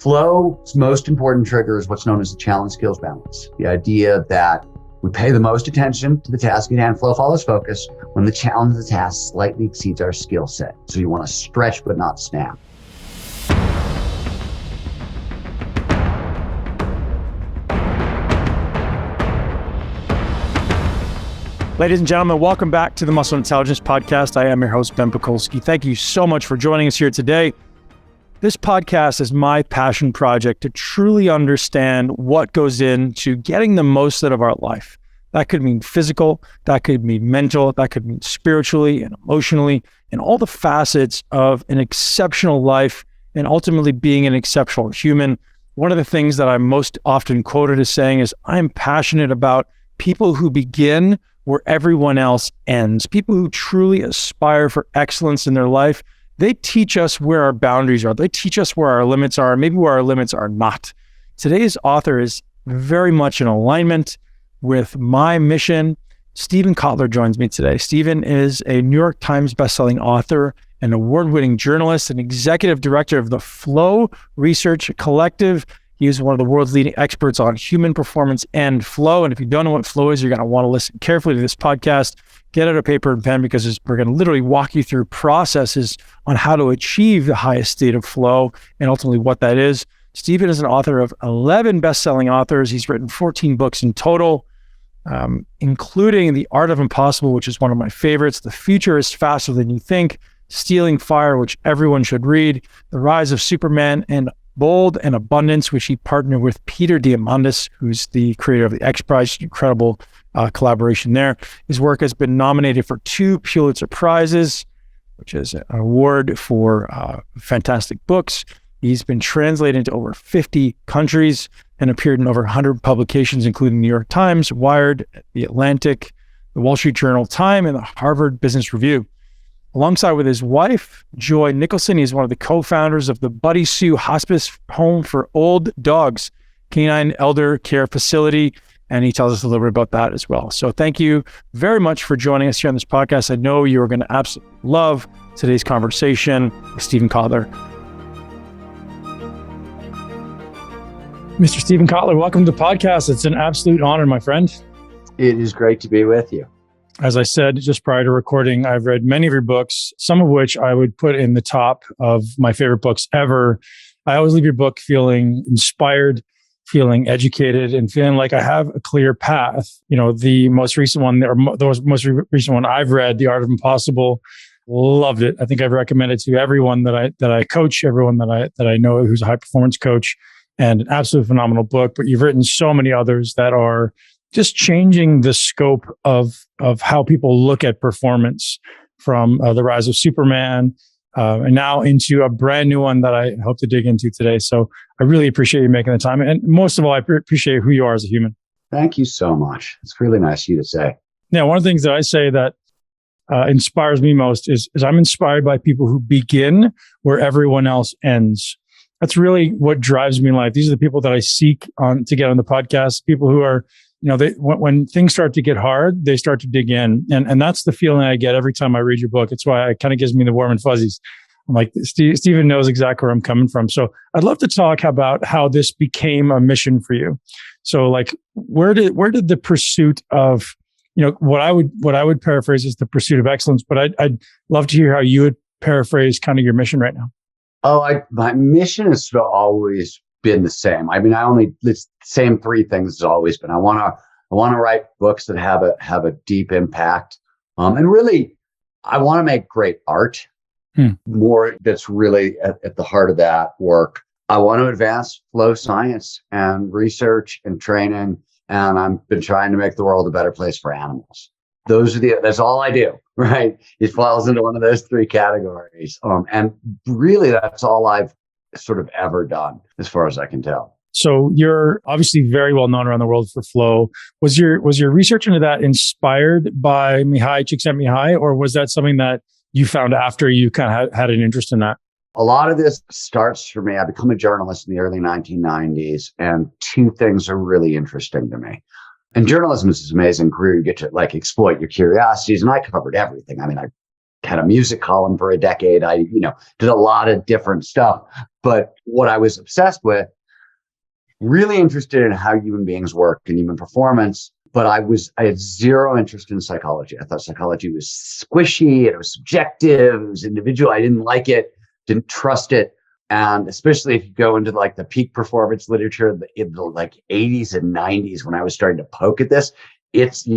Flow's most important trigger is what's known as the challenge skills balance. The idea that we pay the most attention to the task at hand. Flow follows focus when the challenge of the task slightly exceeds our skill set. So you want to stretch but not snap. Ladies and gentlemen, welcome back to the Muscle Intelligence Podcast. I am your host, Ben Pakulski. Thank you so much for joining us here today. This podcast is my passion project to truly understand what goes into getting the most out of our life. That could mean physical, that could mean mental, that could mean spiritually and emotionally, and all the facets of an exceptional life and ultimately being an exceptional human. One of the things that I'm most often quoted as saying is, I'm passionate about people who begin where everyone else ends. People who truly aspire for excellence in their life. They teach us where our boundaries are. They teach us where our limits are, maybe where our limits are not. Today's author is very much in alignment with my mission. Stephen Kotler joins me today. Stephen is a New York Times bestselling author, an award-winning journalist, and executive director of the Flow Research Collective. He is one of the world's leading experts on human performance and flow. And if you don't know what flow is, you're going to want to listen carefully to this podcast. Get out a paper and pen because we're going to literally walk you through processes on how to achieve the highest state of flow and ultimately what that is. Stephen is an author of 11 best-selling authors. He's written 14 books in total, including The Art of Impossible, which is one of my favorites. The Future is Faster Than You Think, Stealing Fire, which everyone should read, The Rise of Superman, and Bold and Abundance, which he partnered with Peter Diamandis, who's the creator of the X Prize. Incredible collaboration there. His work has been nominated for 2 Pulitzer Prizes, which is an award for fantastic books. He's been translated into over 50 countries and appeared in over 100 publications, including New York Times, Wired, The Atlantic, The Wall Street Journal, Time, and the Harvard Business Review. Alongside with his wife, Joy Nicholson, he's one of the co-founders of the Buddy Sue Hospice Home for Old Dogs, Canine Elder Care Facility, and he tells us a little bit about that as well. So thank you very much for joining us here on this podcast. I know you are going to absolutely love today's conversation with Stephen Kotler. Mr. Stephen Kotler, welcome to the podcast. It's an absolute honor, my friend. It is great to be with you. As I said just prior to recording, I've read many of your books, some of which I would put in the top of my favorite books ever. I always leave your book feeling inspired, feeling educated, and feeling like I have a clear path. You know, the most recent one, I've read, The Art of Impossible, loved it. I think I've recommended to everyone that I coach, everyone that I know who's a high performance coach, and an absolutely phenomenal book. But you've written so many others that are just changing the scope of how people look at performance, from The Rise of Superman, and now into a brand new one that I hope to dig into today. So I really appreciate you making the time. And most of all, I appreciate who you are as a human. Thank you so much. It's really nice of you to say. Yeah, one of the things that I say that inspires me most is I'm inspired by people who begin where everyone else ends. That's really what drives me in life. These are the people that I seek to get on the podcast, people who are, you know, when things start to get hard, they start to dig in. And that's the feeling I get every time I read your book. It's why it kind of gives me the warm and fuzzies. I'm like, Stephen knows exactly where I'm coming from. So I'd love to talk about how this became a mission for you. So like, where did the pursuit of, you know, what I would paraphrase as the pursuit of excellence, but I'd love to hear how you would paraphrase kind of your mission right now. My mission has always been the same. I mean, it's the same 3 things as always been. I want to write books that have a deep impact. And really, I want to make great art. More that's really at the heart of that work. I want to advance flow science and research and training. And I've been trying to make the world a better place for animals. That's all I do, right? It falls into one of those 3 categories. And really, that's all I've sort of ever done, as far as I can tell. So you're obviously very well known around the world for flow. Was your research into that inspired by Mihaly Csikszentmihalyi, or was that something that you found after you kind of had an interest in that? A lot of this starts for me. I became a journalist in the early 1990s, and 2 things are really interesting to me. And journalism is this amazing career. You get to like exploit your curiosities, and I covered everything. I mean, I had a music column for a decade. I, did a lot of different stuff. But what I was obsessed with, really interested in how human beings work and human performance. But I had zero interest in psychology. I thought psychology was squishy, and it was subjective, it was individual. I didn't like it, didn't trust it. And especially if you go into like the peak performance literature in the like 80s and 90s, when I was starting to poke at this, it's,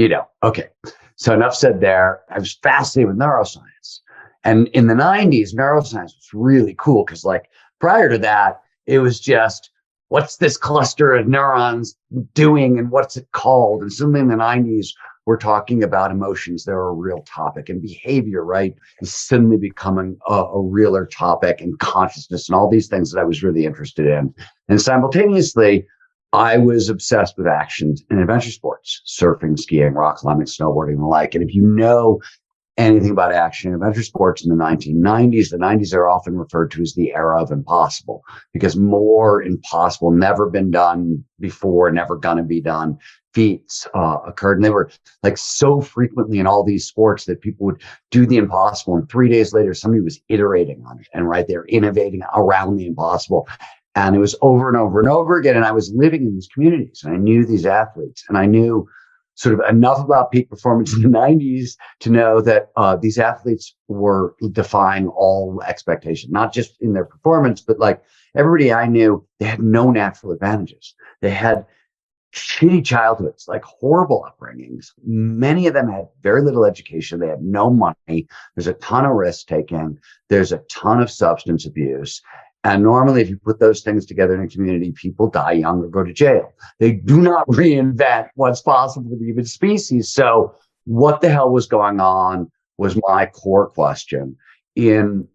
okay. So enough said there. I was fascinated with neuroscience. And in the 90s, neuroscience was really cool because like prior to that, it was just, what's this cluster of neurons doing and what's it called? And suddenly in the 90s, we're talking about emotions. They're a real topic, and behavior, right, is suddenly becoming a realer topic, and consciousness and all these things that I was really interested in. And simultaneously, I was obsessed with action and adventure sports, surfing, skiing, rock climbing, snowboarding, and the like. And if you know anything about action and adventure sports in the 1990s, the 90s are often referred to as the era of impossible, because more impossible, never been done before, never gonna be done feats occurred. And they were like so frequently in all these sports that people would do the impossible, and 3 days later, somebody was iterating on it and right there, innovating around the impossible. And it was over and over and over again. And I was living in these communities, and I knew these athletes, and I knew sort of enough about peak performance in the 90s to know that these athletes were defying all expectation, not just in their performance, but like everybody I knew, they had no natural advantages. They had shitty childhoods, like horrible upbringings. Many of them had very little education. They had no money. There's a ton of risk taking. There's a ton of substance abuse. And normally, if you put those things together in a community, people die young or go to jail. They do not reinvent what's possible for the human species. So what the hell was going on was my core question. In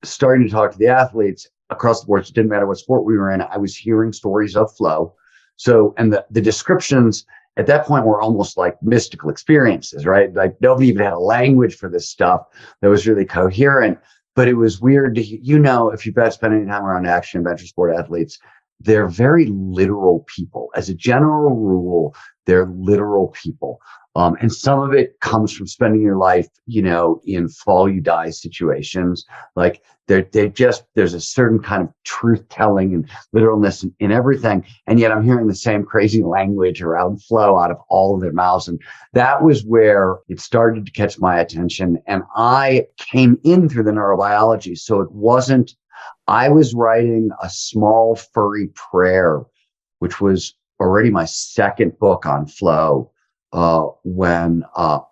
starting to talk to the athletes across the board, it didn't matter what sport we were in, I was hearing stories of flow. So, and the descriptions at that point were almost like mystical experiences, right? Like nobody even had a language for this stuff that was really coherent. But it was weird to, if you've spent any time around action adventure sport athletes, they're very literal people. As a general rule, they're literal people. And some of it comes from spending your life, in fall you die situations. Like there's a certain kind of truth telling and literalness in everything. And yet I'm hearing the same crazy language around flow out of all of their mouths. And that was where it started to catch my attention. And I came in through the neurobiology. So it wasn't, I was writing a small furry prayer, which was already my second book on flow. When it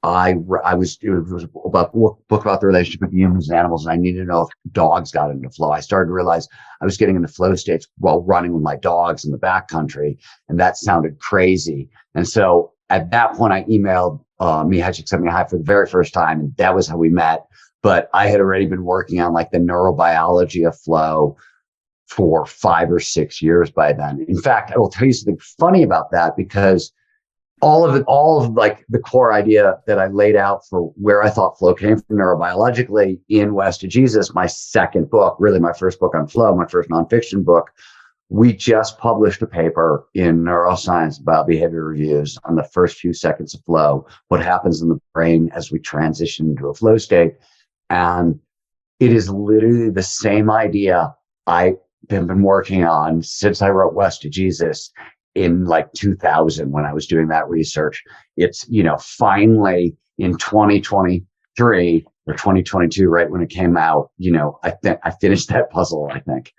was about book about the relationship with humans and animals, and I needed to know if dogs got into flow. I started to realize I was getting into flow states while running with my dogs in the backcountry, and that sounded crazy. And so at that point, I emailed Mihaly Csikszentmihalyi for the very first time, and that was how we met. But I had already been working on like the neurobiology of flow for 5 or 6 years by then. In fact, I will tell you something funny about that, because all of like the core idea that I laid out for where I thought flow came from neurobiologically in West of Jesus, my second book, really my first book on flow, my first nonfiction book, we just published a paper in Neuroscience about behavior reviews on the first few seconds of flow, what happens in the brain as we transition into a flow state. And it is literally the same idea I've been working on since I wrote West of Jesus in like 2000 when I was doing that research. It's, finally in 2023 or 2022, right when it came out, I finished that puzzle, I think.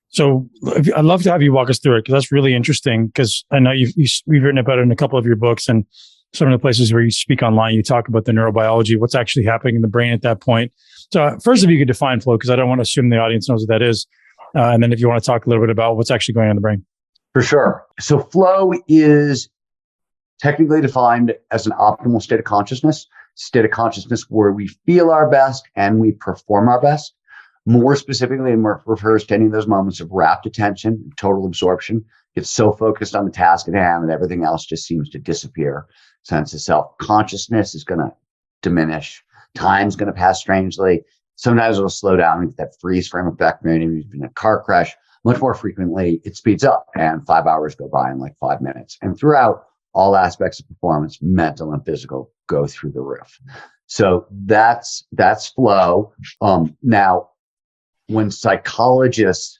So I'd love to have you walk us through it, because that's really interesting, because I know you've written about it in a couple of your books, and some of the places where you speak online, you talk about the neurobiology, what's actually happening in the brain at that point. So first, if you could define flow, because I don't want to assume the audience knows what that is. And then if you want to talk a little bit about what's actually going on in the brain. For sure. So flow is technically defined as an optimal state of consciousness where we feel our best and we perform our best. More specifically, it refers to any of those moments of rapt attention, total absorption. It's so focused on the task at hand that everything else just seems to disappear. Sense of self-consciousness is going to diminish. Time's going to pass strangely. Sometimes it'll slow down into that freeze frame effect, maybe in a car crash. Much more frequently, it speeds up and 5 hours go by in like 5 minutes. And throughout, all aspects of performance, mental and physical, go through the roof. So that's flow. Now, when psychologists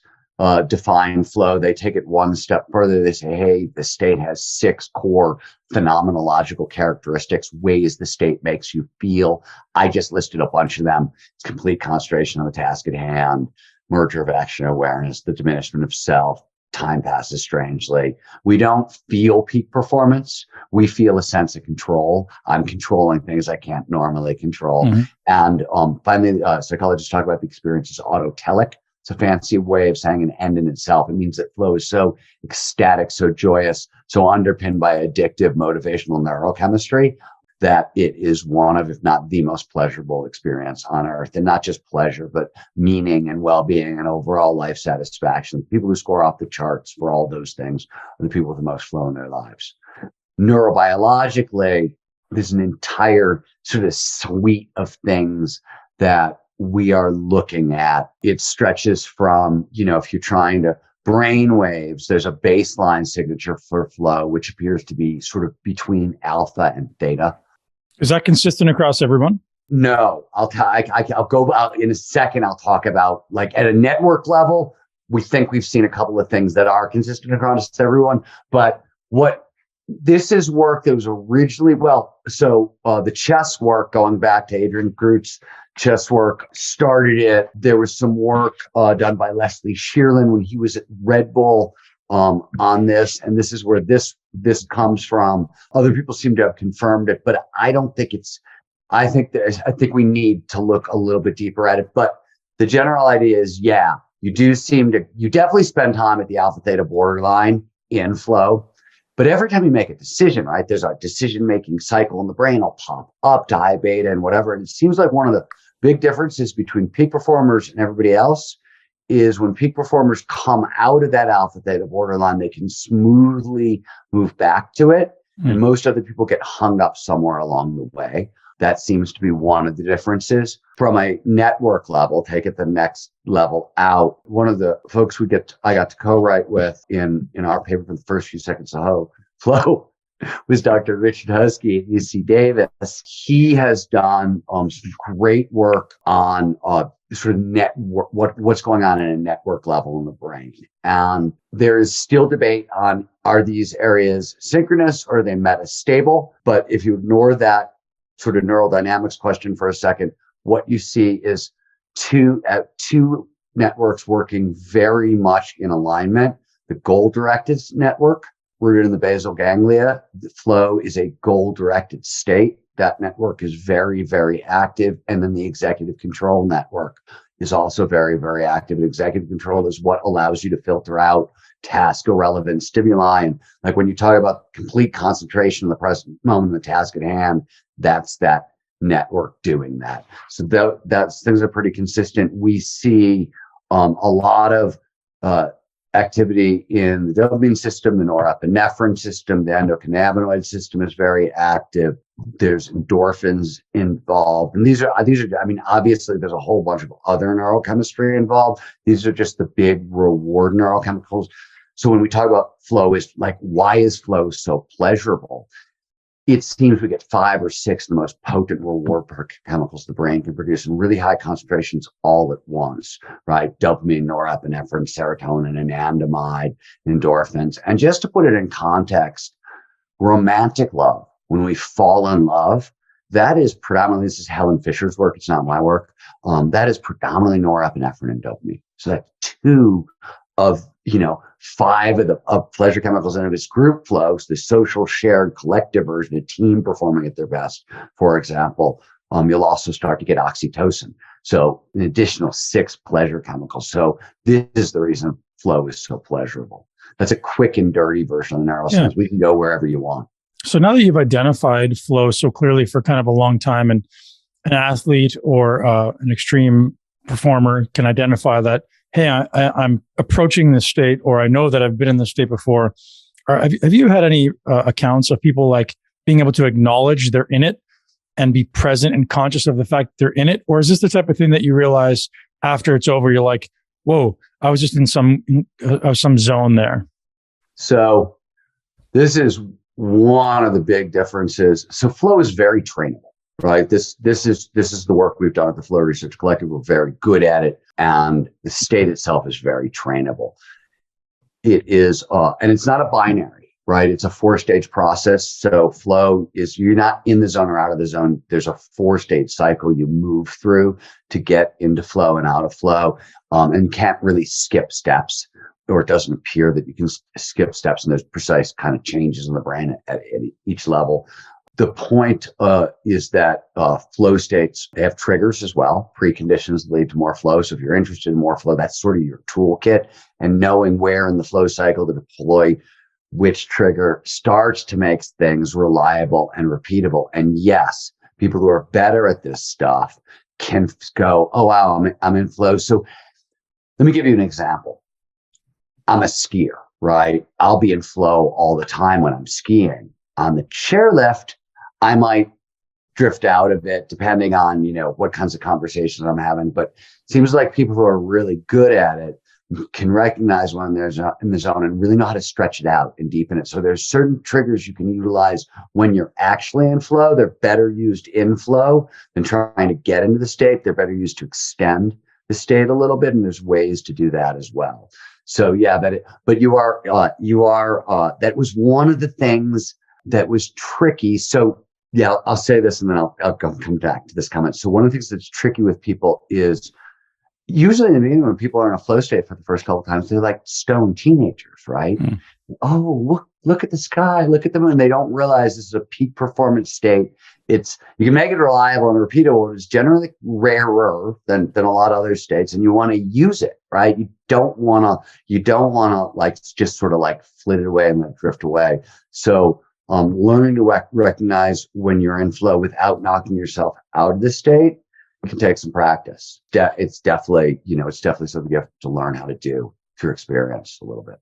define flow, they take it one step further. They say, hey, the state has 6 core phenomenological characteristics, ways the state makes you feel. I just listed a bunch of them. It's complete concentration on the task at hand, merger of action awareness, the diminishment of self, time passes strangely. We don't feel peak performance. We feel a sense of control. I'm controlling things I can't normally control. Mm-hmm. And finally, psychologists talk about the experience as autotelic. It's a fancy way of saying an end in itself. It means that flow is so ecstatic, so joyous, so underpinned by addictive motivational neurochemistry that it is one of, if not the most pleasurable experience on earth. And not just pleasure, but meaning and well-being and overall life satisfaction. The people who score off the charts for all those things are the people with the most flow in their lives. Neurobiologically, there's an entire sort of suite of things that we are looking at. It stretches from, if you're trying to brain waves, there's a baseline signature for flow, which appears to be sort of between alpha and theta. Is that consistent across everyone? No, I'll go out in a second. I'll talk about, like, at a network level, we think we've seen a couple of things that are consistent across everyone. But this is work that was originally, the chess work, going back to Adrian Groot's chess work, started it. There was some work done by Leslie Shearlin when he was at Red Bull on this. And this is where this comes from. Other people seem to have confirmed it, but I don't think I think we need to look a little bit deeper at it. But the general idea is, you definitely spend time at the alpha theta borderline in flow. But every time you make a decision, right, there's a decision-making cycle in the brain. Will pop up to high beta and whatever. And it seems like one of the big differences between peak performers and everybody else is when peak performers come out of that alpha theta borderline, they can smoothly move back to it. Mm-hmm. And most other people get hung up somewhere along the way. That seems to be one of the differences. From a network level, take it the next level out. One of the folks I got to co-write with in our paper for the first few seconds of flow was Dr. Richard Husky at UC Davis. He has done some great work on sort of network, what's going on in a network level in the brain. And there is still debate on, are these areas synchronous or are they metastable? But if you ignore that sort of neural dynamics question for a second, what you see is two networks working very much in alignment. The goal-directed network, rooted in the basal ganglia. The flow is a goal-directed state. That network is very, very active. And then the executive control network is also very, very active. And executive control is what allows you to filter out task-irrelevant stimuli. And like when you talk about complete concentration in the present moment of the task at hand, that's that network doing that. So that's things are pretty consistent. We see a lot of activity in the dopamine system, the norepinephrine system, the endocannabinoid system is very active. There's endorphins involved. And these are, obviously there's a whole bunch of other neurochemistry involved. These are just the big reward neurochemicals. So when we talk about flow, is like, why is flow so pleasurable? It seems we get 5 or 6 of the most potent reward chemicals the brain can produce in really high concentrations all at once, right? Dopamine, norepinephrine, serotonin, anandamide, endorphins. And just to put it in context, romantic love, when we fall in love, that is predominantly, this is Helen Fisher's work, it's not my work, that is predominantly norepinephrine and dopamine. So that's 2 of 5 of pleasure chemicals. And if it's group flows, the social, shared, collective version, a team performing at their best, for example, you'll also start to get oxytocin. So an additional 6 pleasure chemicals. So this is the reason flow is so pleasurable. That's a quick and dirty version of the neuroscience. Yeah. We can go wherever you want. So now that you've identified flow so clearly for kind of a long time, and an athlete or an extreme performer can identify that, hey, I'm approaching this state, or I know that I've been in this state before. Have you had any accounts of people like being able to acknowledge they're in it and be present and conscious of the fact they're in it? Or is this the type of thing that you realize after it's over, you're like, whoa, I was just in some zone there? So this is one of the big differences. So flow is very trainable. right? This is the work we've done at the Flow Research Collective. We're very good at it, and the state itself is very trainable. It is, and it's not a binary, right? It's a 4-stage process. So flow is, you're not in the zone or out of the zone. There's a 4-stage cycle you move through to get into flow and out of flow, and you can't really skip steps, or it doesn't appear that you can skip steps. And there's precise kind of changes in the brain at each level. The point is that flow states have triggers as well. Preconditions lead to more flow. So if you're interested in more flow, that's sort of your toolkit. And knowing where in the flow cycle to deploy which trigger starts to make things reliable and repeatable. And yes, people who are better at this stuff can go, oh, wow, I'm in flow. So let me give you an example. I'm a skier, right? I'll be in flow all the time when I'm skiing. On the chairlift, I might drift out of it depending on, what kinds of conversations I'm having. But it seems like people who are really good at it can recognize when they're in the zone and really know how to stretch it out and deepen it. So there's certain triggers you can utilize when you're actually in flow. They're better used in flow than trying to get into the state. They're better used to extend the state a little bit. And there's ways to do that as well. So yeah, but you are, that was one of the things that was tricky. So yeah, I'll say this and then I'll come back to this comment. So one of the things that's tricky with people is usually in the beginning when people are in a flow state for the first couple of times, they're like stone teenagers, right? Mm. Oh, look at the sky, look at them. And they don't realize this is a peak performance state. You can make it reliable and repeatable. It's generally rarer than a lot of other states, and you want to use it, right? You don't want to like just sort of like flit it away and let it drift away. So learning to recognize when you're in flow without knocking yourself out of the state can take some practice. It's definitely something you have to learn how to do through experience a little bit.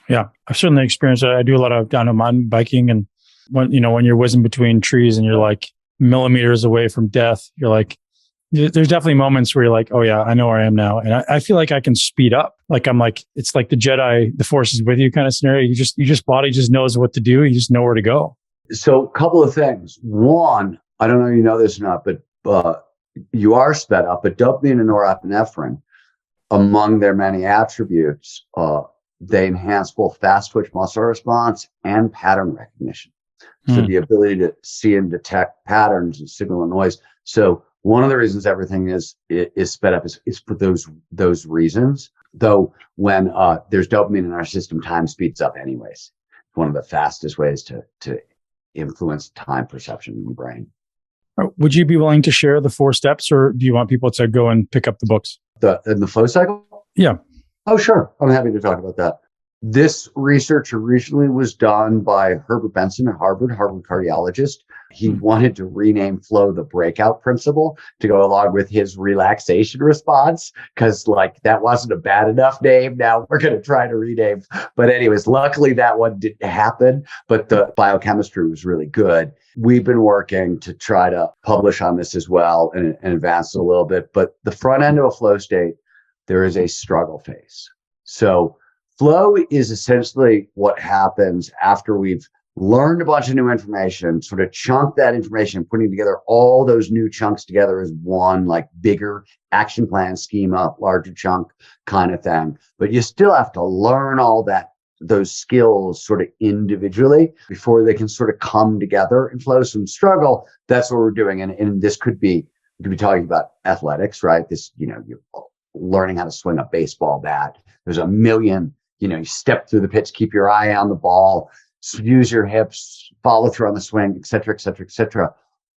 Yeah, I've certainly experienced it. I do a lot of downhill mountain biking, and when you're whizzing between trees and you're like millimeters away from death, you're like, there's definitely moments where you're like, oh yeah, I know where I am now. And I feel like I can speed up. Like it's like the Jedi, the Force is with you kind of scenario. You body just knows what to do. You just know where to go. So a couple of things. One, I don't know if you know this or not, but you are sped up, but dopamine and norepinephrine, among their many attributes, they enhance both fast twitch muscle response and pattern recognition. So the ability to see and detect patterns and signal and noise. So one of the reasons everything is sped up is for those reasons. Though when there's dopamine in our system, time speeds up anyways. It's one of the fastest ways to influence time perception in the brain. Would you be willing to share the 4 steps, or do you want people to go and pick up the books? In the flow cycle? Yeah. Oh, sure. I'm happy to talk about that. This research originally was done by Herbert Benson at Harvard cardiologist. He wanted to rename flow the breakout principle to go along with his relaxation response, because that wasn't a bad enough name. Now we're going to try to rename. But anyways, luckily that one didn't happen, but the biochemistry was really good. We've been working to try to publish on this as well and advance it a little bit. But the front end of a flow state, there is a struggle phase. So flow is essentially what happens after we've learned a bunch of new information, sort of chunk that information, putting together all those new chunks together as one bigger action plan schema, larger chunk kind of thing. But you still have to learn all those skills sort of individually before they can sort of come together and flow. Some struggle. That's what we're doing. And this we could be talking about athletics, right? You're learning how to swing a baseball bat. There's a million, you step through the pitch, keep your eye on the ball, use your hips, follow through on the swing, et cetera, et cetera, et cetera.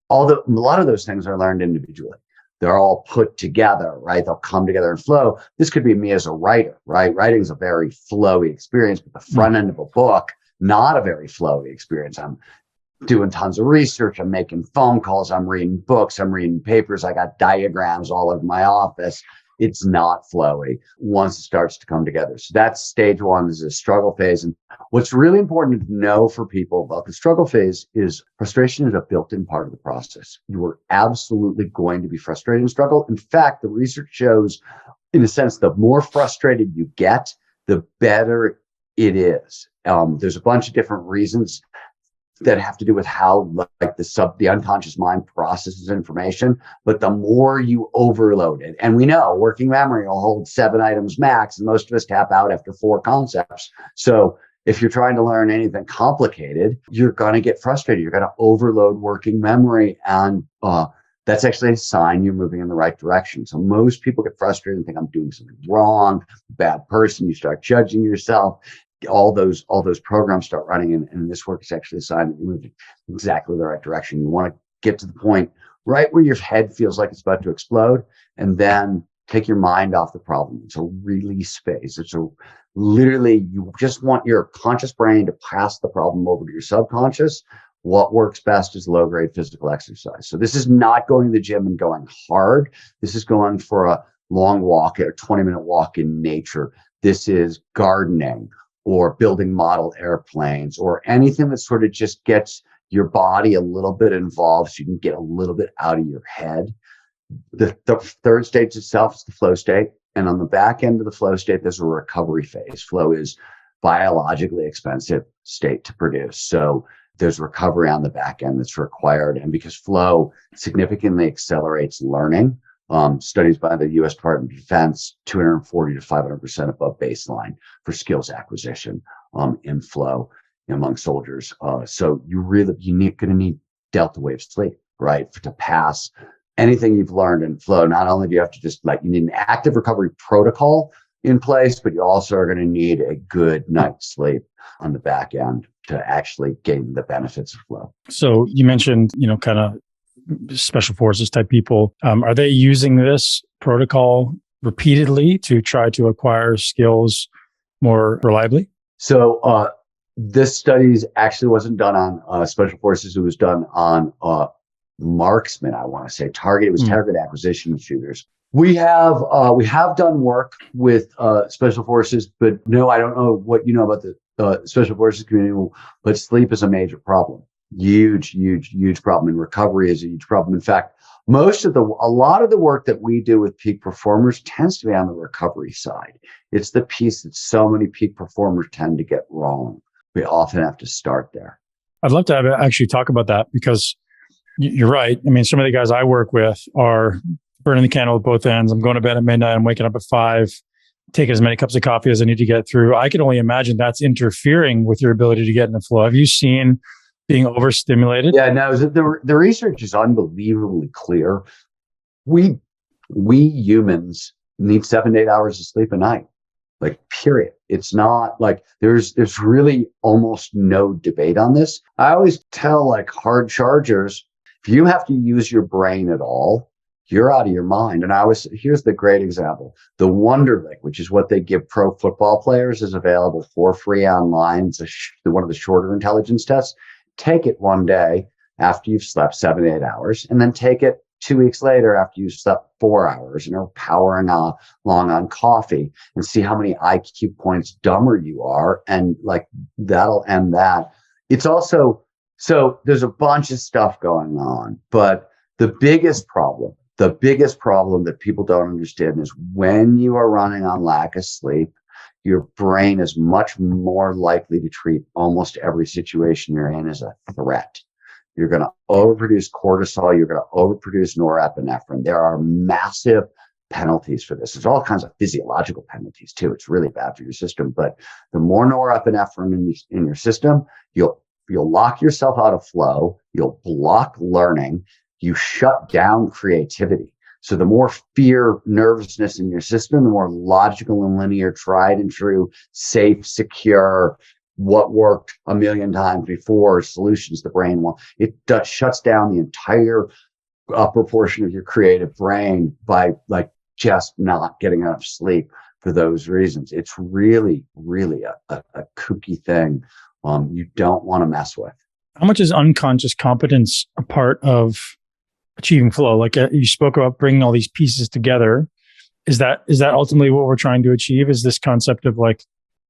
A lot of those things are learned individually. They're all put together, right? They'll come together and flow. This could be me as a writer, right? Writing is a very flowy experience, but the front end of a book, not a very flowy experience. I'm doing tons of research. I'm making phone calls. I'm reading books. I'm reading papers. I got diagrams all over my office. It's not flowy once it starts to come together. So that's stage 1, is a struggle phase. And what's really important to know for people about the struggle phase is frustration is a built-in part of the process. You are absolutely going to be frustrated and struggle. In fact, the research shows, in a sense, the more frustrated you get, the better it is. There's a bunch of different reasons that have to do with how like the unconscious mind processes information. But the more you overload it, and we know working memory will hold 7 items max, and most of us tap out after 4 concepts. So if you're trying to learn anything complicated, you're going to get frustrated. You're going to overload working memory, and that's actually a sign you're moving in the right direction. So most people get frustrated and think I'm doing something wrong, bad person. You start judging yourself. All those programs start running, and this work is actually a sign that you're moving exactly the right direction. You want to get to the point right where your head feels like it's about to explode, and then take your mind off the problem. It's a release phase. Literally, you just want your conscious brain to pass the problem over to your subconscious. What works best is low-grade physical exercise. So this is not going to the gym and going hard. This is going for a long walk, a 20-minute walk in nature. This is gardening or building model airplanes or anything that sort of just gets your body a little bit involved so you can get a little bit out of your head. The third stage itself is the flow state. And on the back end of the flow state, there's a recovery phase. Flow is biologically expensive state to produce. So there's recovery on the back end that's required. And because flow significantly accelerates learning, studies by the U.S. Department of Defense, 240 to 500% above baseline for skills acquisition in flow among soldiers. So you're going to need delta wave sleep, right, to pass anything you've learned in flow. Not only do you have to you need an active recovery protocol in place, but you also are going to need a good night's sleep on the back end to actually gain the benefits of flow. So you mentioned, kind of special forces type people. Are they using this protocol repeatedly to try to acquire skills more reliably? So this study actually wasn't done on special forces. It was done on marksmen, I want to say. It was target acquisition shooters. We have done work with special forces, but no, I don't know what you know about the special forces community, but sleep is a major problem. Huge problem. And recovery is a huge problem. In fact, a lot of the work that we do with peak performers tends to be on the recovery side. It's the piece that so many peak performers tend to get wrong. We often have to start there. I'd love to actually talk about that because you're right. I mean, some of the guys I work with are burning the candle at both ends. I'm going to bed at midnight. I'm waking up at 5, taking as many cups of coffee as I need to get through. I can only imagine that's interfering with your ability to get in the flow. Have you seen being overstimulated? Yeah, no, the research is unbelievably clear. We humans need 7 to 8 hours of sleep a night, like period. It's not like there's really almost no debate on this. I always tell like hard chargers, if you have to use your brain at all, you're out of your mind. And here's the great example. The Wonderlic, which is what they give pro football players, is available for free online. It's one of the shorter intelligence tests. Take it one day after you've slept 7 to 8 hours, and then take it 2 weeks later after you've slept 4 hours and are powering along on coffee, and see how many IQ points dumber you are. And like, that'll end that. It's also, so there's a bunch of stuff going on, but the biggest problem that people don't understand is when you are running on lack of sleep, your brain is much more likely to treat almost every situation you're in as a threat. You're going to overproduce cortisol. You're going to overproduce norepinephrine. There are massive penalties for this. There's all kinds of physiological penalties too. It's really bad for your system. But the more norepinephrine in your system, you'll lock yourself out of flow. You'll block learning. You shut down creativity. So the more fear, nervousness in your system, the more logical and linear, tried and true, safe, secure, what worked a million times before solutions the brain wants. It shuts down the entire upper portion of your creative brain by like just not getting enough sleep for those reasons. It's really, really a kooky thing you don't want to mess with. How much is unconscious competence a part of achieving flow? Like you spoke about bringing all these pieces together. Is that ultimately what we're trying to achieve? Is this concept of like,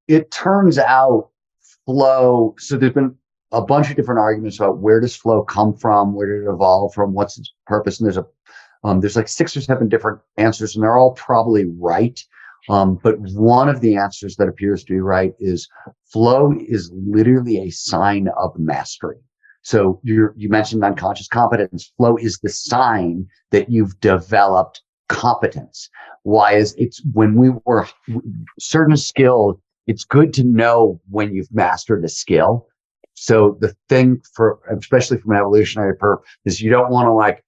it turns out flow. So there's been a bunch of different arguments about where does flow come from? Where did it evolve from? What's its purpose? And there's like 6 or 7 different answers, and they're all probably right. But one of the answers that appears to be right is flow is literally a sign of mastery. So you mentioned unconscious competence. Flow is the sign that you've developed competence. Why is it's when we were certain skills, it's good to know when you've mastered a skill. So the thing for, especially from an evolutionary purpose, is you don't want to like,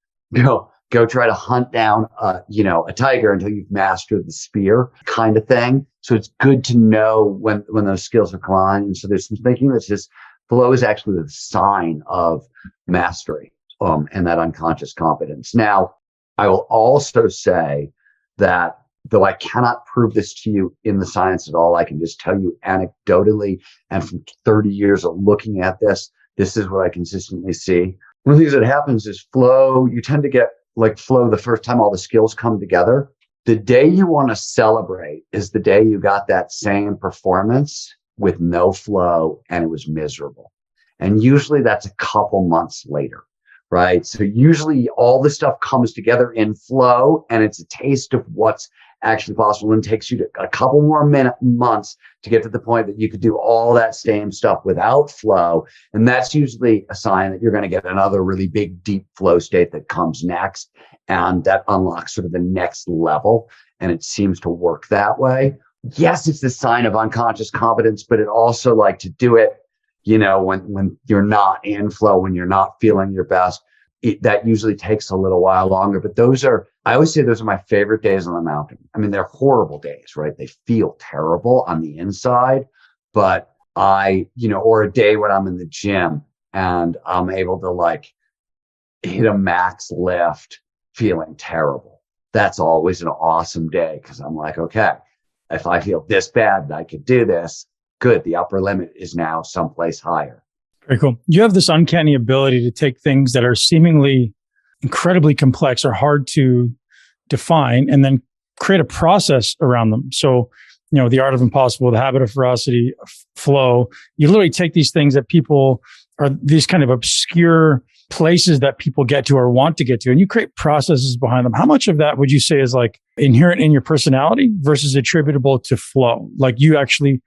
go try to hunt down, a tiger until you've mastered the spear kind of thing. So it's good to know when those skills are come on. And so there's some thinking that says flow is actually the sign of mastery, and that unconscious competence. Now, I will also say that though I cannot prove this to you in the science at all, I can just tell you anecdotally and from 30 years of looking at this is what I consistently see. One of the things that happens is flow, you tend to get like flow the first time all the skills come together. The day you want to celebrate is the day you got that same performance with no flow and it was miserable. And usually that's a couple months later, right? So usually all the stuff comes together in flow and it's a taste of what's actually possible, and takes you to a couple more months to get to the point that you could do all that same stuff without flow. And that's usually a sign that you're going to get another really big, deep flow state that comes next. And that unlocks sort of the next level. And it seems to work that way. Yes, it's the sign of unconscious competence, but it also like to do it, when you're not in flow, when you're not feeling your best. That usually takes a little while longer, but I always say those are my favorite days on the mountain. I mean, they're horrible days, right? They feel terrible on the inside, but or a day when I'm in the gym and I'm able to like hit a max lift feeling terrible. That's always an awesome day because I'm like, okay, if I feel this bad and I could do this, good. The upper limit is now someplace higher. Very cool. You have this uncanny ability to take things that are seemingly incredibly complex or hard to define and then create a process around them. So, the art of impossible, the habit of ferocity, flow, you literally take these things that people are these kind of obscure places that people get to or want to get to, and you create processes behind them. How much of that would you say is like inherent in your personality versus attributable to flow? Like you actually...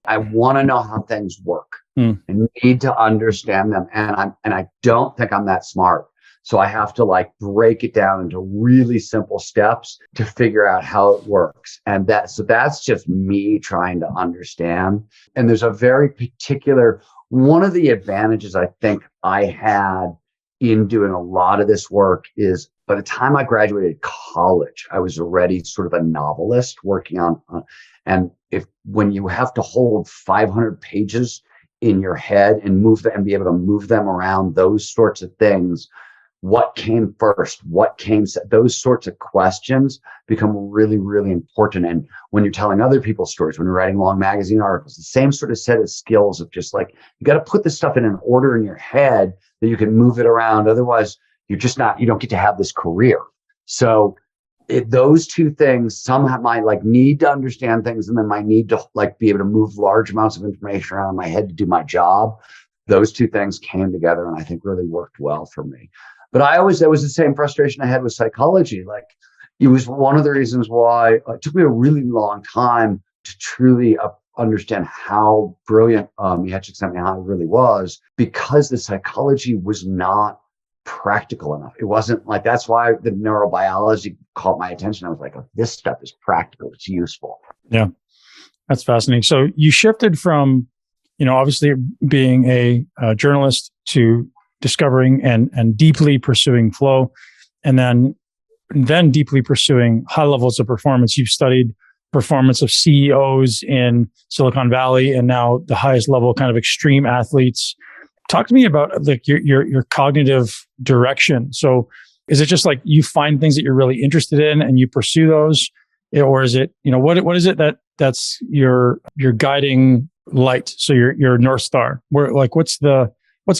I want to know how things work. I need to understand them. And I don't think I'm that smart. So I have to like break it down into really simple steps to figure out how it works. And that's just me trying to understand. And there's a very particular, one of the advantages I think I had in doing a lot of this work is by the time I graduated college, I was already sort of a novelist working on, and when you have to hold 500 pages in your head and move them and be able to move them around, those sorts of things, what came first, those sorts of questions become really, really important. And when you're telling other people's stories, when you're writing long magazine articles, the same sort of set of skills of just like, you got to put this stuff in an order in your head that you can move it around. Otherwise, you don't get to have this career. So those two things, somehow might like need to understand things and then my need to like be able to move large amounts of information around in my head to do my job. Those two things came together and I think really worked well for me. But that was the same frustration I had with psychology. Like it was one of the reasons why it took me a really long time to truly understand how brilliant Csikszentmihalyi really was, because the psychology was not practical enough. It wasn't like, that's why the neurobiology caught my attention. I was like, oh, this stuff is practical. It's useful. Yeah, that's fascinating. So you shifted from, obviously being a journalist to discovering and deeply pursuing flow, and then deeply pursuing high levels of performance. You've studied performance of CEOs in Silicon Valley and now the highest level kind of extreme athletes. Talk to me about like your cognitive direction. So is it just like you find things that you're really interested in and you pursue those? Or is it, what is it that's your guiding light? So your North Star, where like, what's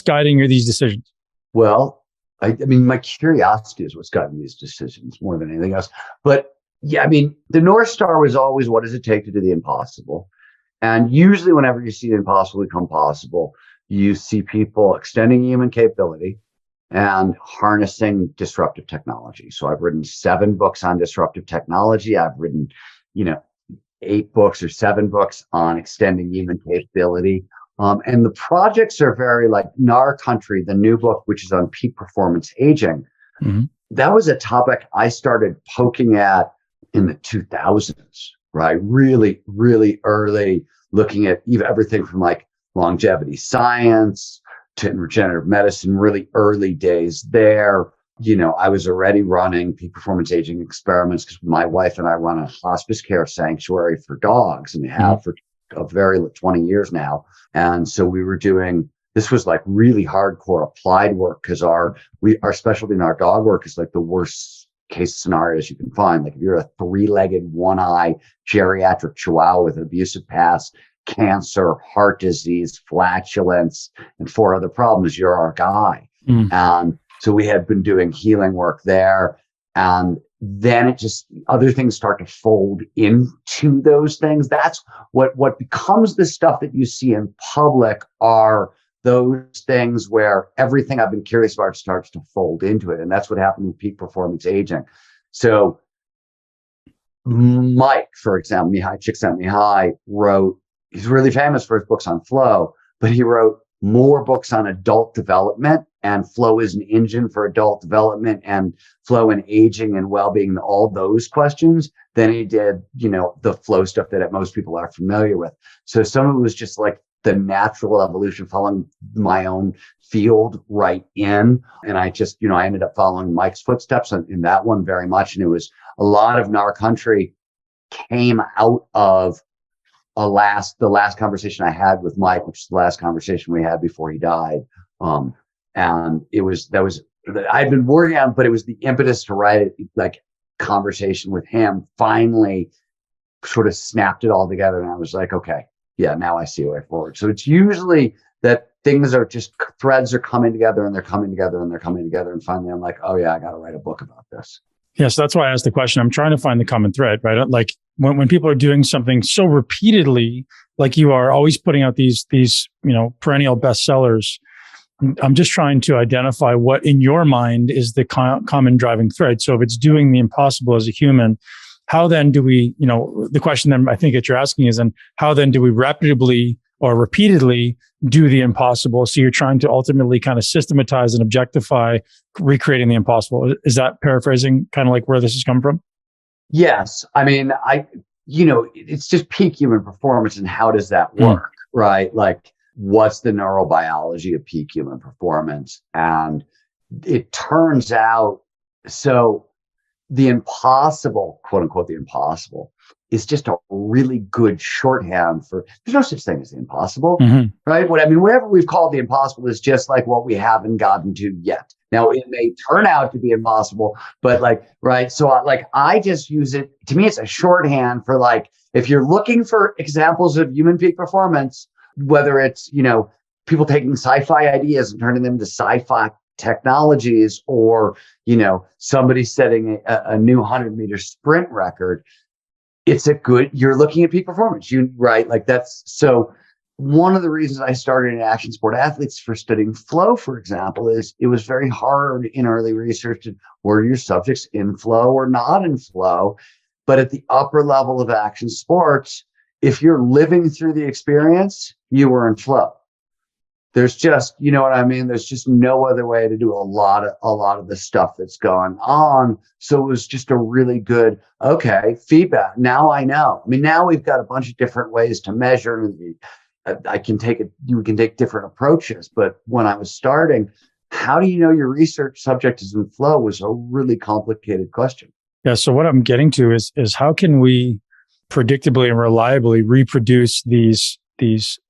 guiding these decisions? Well, I mean, my curiosity is what's guiding these decisions more than anything else. But yeah, I mean, the North Star was always, what does it take to do the impossible? And usually whenever you see the impossible become possible, you see people extending human capability and harnessing disruptive technology. So I've written 7 books on disruptive technology. I've written, 8 books or 7 books on extending human capability. And the projects are very like in our country, the new book, which is on peak performance aging. Mm-hmm. That was a topic I started poking at in the 2000s, right? Really, really early, looking at everything from like longevity science to regenerative medicine, really early days there. I was already running peak performance aging experiments because my wife and I run a hospice care sanctuary for dogs, and we have for a very 20 years now. And so we were doing, this was like really hardcore applied work because our specialty in our dog work is like the worst case scenarios you can find. Like if you're a 3-legged, 1-eye geriatric chihuahua with an abusive past, cancer, heart disease, flatulence, and 4 other problems, you're our guy. And so we had been doing healing work there. And then other things start to fold into those things. That's what becomes the stuff that you see in public are those things where everything I've been curious about starts to fold into it. And that's what happened with peak performance aging. So Mike, for example, Csikszentmihalyi wrote, he's really famous for his books on flow, but he wrote more books on adult development and flow as an engine for adult development and flow and aging and well-being and all those questions than he did, the flow stuff that most people are familiar with. So some of it was just like the natural evolution, following my own field right in. And I just, I ended up following Mike's footsteps in that one very much. And it was a lot of our country came out of the last conversation I had with Mike, which is the last conversation we had before he died. And I'd been working on, but it was the impetus to write it, like conversation with him finally sort of snapped it all together. And I was like, okay, yeah, now I see a way forward. So it's usually that things are just threads are coming together and they're coming together and they're coming together. And finally I'm like, oh yeah, I got to write a book about this. Yeah, so that's why I asked the question. I'm trying to find the common thread, right? Like when people are doing something so repeatedly, like you are always putting out these perennial bestsellers, I'm just trying to identify what in your mind is the common driving thread. So if it's doing the impossible as a human, how then do we, the question that I think that you're asking is, then how then do we repeatedly do the impossible? So you're trying to ultimately kind of systematize and objectify recreating the impossible. Is that paraphrasing kind of like where this has come from? Yes. I mean, it's just peak human performance. And how does that work? Right? Like, what's the neurobiology of peak human performance? And it turns out, so the impossible, quote unquote, the impossible is just a really good shorthand for, there's no such thing as the impossible, right? Whatever we've called the impossible is just like what we haven't gotten to yet. Now it may turn out to be impossible, but right. So I just use it. To me, it's a shorthand for if you're looking for examples of human peak performance, whether it's, people taking sci-fi ideas and turning them into sci-fi technologies, or, somebody setting a new 100-meter sprint record, you're looking at peak performance, right? So one of the reasons I started in action sport athletes for studying flow, for example, is it was very hard in early research to, were your subjects in flow or not in flow? But at the upper level of action sports, if you're living through the experience, you were in flow. There's just, there's just no other way to do a lot of the stuff that's going on. So it was just a really good, feedback. Now I know. Now we've got a bunch of different ways to measure. You can take different approaches. But when I was starting, how do you know your research subject is in flow was a really complicated question. Yeah. So what I'm getting to is how can we predictably and reliably reproduce these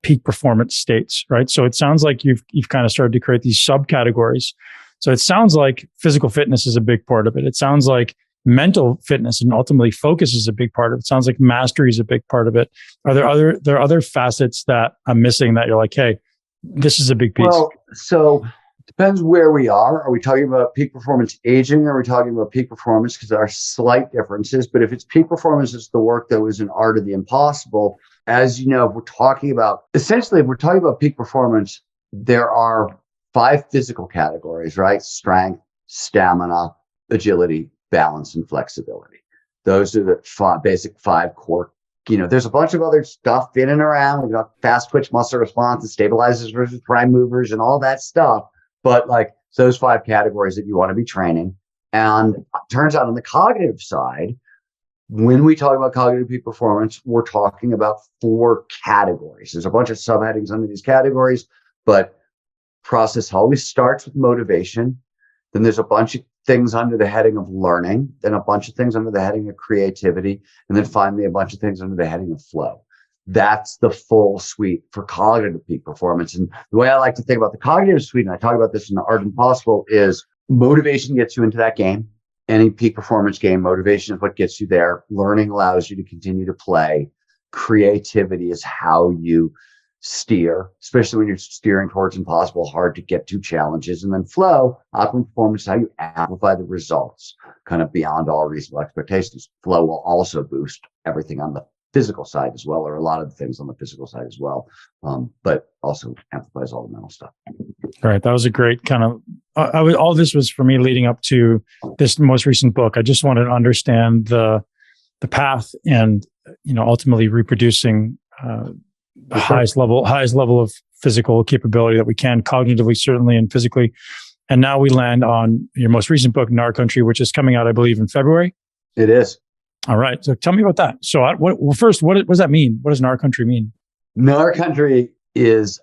peak performance states, right? So it sounds like you've kind of started to create these subcategories. So it sounds like physical fitness is a big part of it. It sounds like mental fitness and ultimately focus is a big part of it. It sounds like mastery is a big part of it. Are there other facets that I'm missing that you're like, hey, this is a big piece? Well, so it depends where we are. Are we talking about peak performance aging? Or are we talking about peak performance? Because there are slight differences. But if it's peak performance, it's the work that was an art of the impossible. As you know, if we're talking about peak performance, there are 5 physical categories, right? Strength, stamina, agility, balance, and flexibility. Those are the basic 5 core there's a bunch of other stuff in and around. We've got fast twitch muscle response and stabilizers versus prime movers and all that stuff. But like those 5 categories that you want to be training. And it turns out on the cognitive side, when we talk about cognitive peak performance, we're talking about 4 categories. There's a bunch of subheadings under these categories, but process always starts with motivation. Then there's a bunch of things under the heading of learning, then a bunch of things under the heading of creativity, and then finally a bunch of things under the heading of flow. That's the full suite for cognitive peak performance. And the way I like to think about the cognitive suite, and I talk about this in the Art of Impossible, is motivation gets you into that game. Any peak performance game, motivation is what gets you there. Learning allows you to continue to play. Creativity is how you steer, especially when you're steering towards impossible, hard to get to challenges. And then flow, optimum performance is how you amplify the results, kind of beyond all reasonable expectations. Flow will also boost everything on the physical side as well, or a lot of the things on the physical side as well, but also amplifies all the mental stuff. All right. That was a great kind of, all this was for me leading up to this most recent book. I just wanted to understand the path and, ultimately reproducing the highest level of physical capability that we can, cognitively, certainly, and physically. And now we land on your most recent book, Nar Country, which is coming out, I believe, in February. It is. All right. So tell me about that. So first, what does that mean? What does Nar Country mean? Nar Country is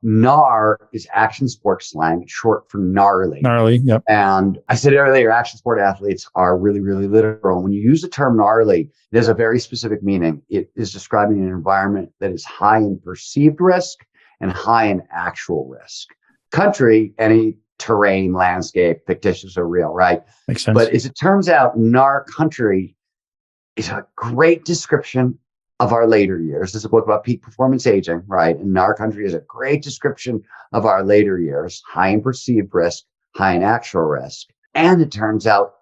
NAR is action sports slang. It's short for gnarly. Gnarly, yep. And I said earlier, action sport athletes are really, really literal. When you use the term gnarly, it has a very specific meaning. It is describing an environment that is high in perceived risk and high in actual risk. Country, any terrain, landscape, fictitious or real, right? Makes sense. But as it turns out, Nar Country is a great description of our later years. This is a book about peak performance aging, right? And Nar Country is a great description of our later years, high in perceived risk, high in actual risk. And it turns out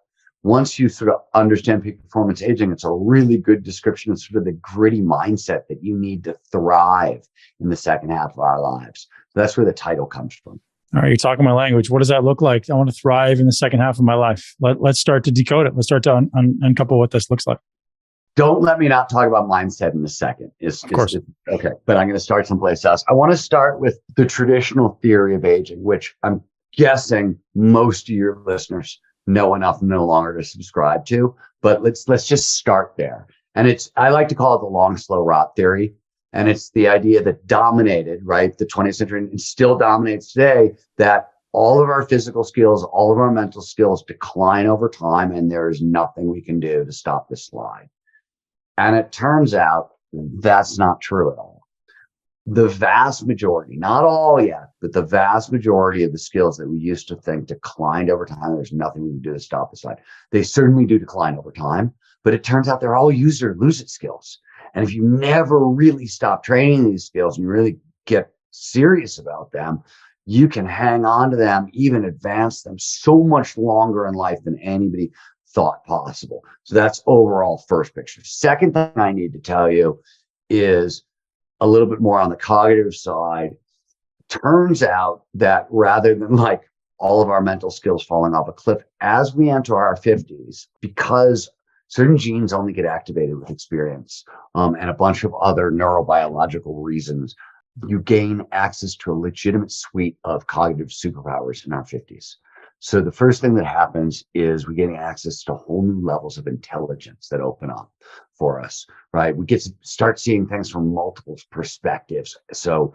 once you sort of understand peak performance aging, it's a really good description of sort of the gritty mindset that you need to thrive in the second half of our lives. So that's where the title comes from. All right, you're talking my language. What does that look like? I want to thrive in the second half of my life. Let's start to decode it. Let's start to uncouple what this looks like. Don't let me not talk about mindset in a second. Of course. Okay, but I'm going to start someplace else. I want to start with the traditional theory of aging, which I'm guessing most of your listeners know enough no longer to subscribe to. But let's just start there. And I like to call it the long, slow rot theory. And it's the idea that dominated, right, the 20th century and still dominates today, that all of our physical skills, all of our mental skills decline over time, and there is nothing we can do to stop this slide. And it turns out that's not true at all. The vast majority, not all yet, but the vast majority of the skills that we used to think declined over time, there's nothing we can do to stop the slide. They certainly do decline over time, but it turns out they're all use it or lose it skills. And if you never really stop training these skills and you really get serious about them, you can hang on to them, even advance them so much longer in life than anybody thought possible. So that's overall first picture. Second thing I need to tell you is a little bit more on the cognitive side. Turns out that rather than like all of our mental skills falling off a cliff, as we enter our 50s, because certain genes only get activated with experience, and a bunch of other neurobiological reasons, you gain access to a legitimate suite of cognitive superpowers in our 50s. So the first thing that happens is we gain access to whole new levels of intelligence that open up for us, right? We get to start seeing things from multiple perspectives. So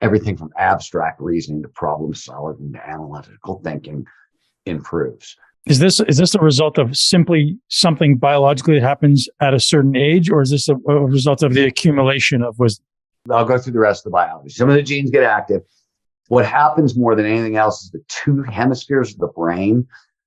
everything from abstract reasoning to problem solving to analytical thinking improves. Is this a result of simply something biologically that happens at a certain age, or is this a result of the accumulation of wisdom? I'll go through the rest of the biology. Some of the genes get active. What happens more than anything else is the two hemispheres of the brain,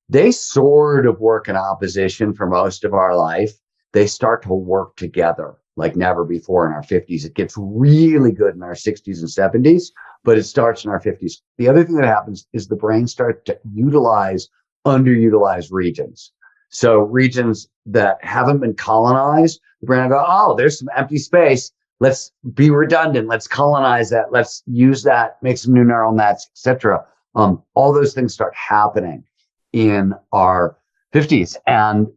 they sort of work in opposition for most of our life. They start to work together like never before in our 50s. It gets really good in our 60s and 70s, but it starts in our 50s. The other thing that happens is the brain starts to utilize underutilized regions. So regions that haven't been colonized, the brain will go, oh, there's some empty space. Let's be redundant. Let's colonize that. Let's use that, make some new neural nets, etc. All those things start happening in our 50s. And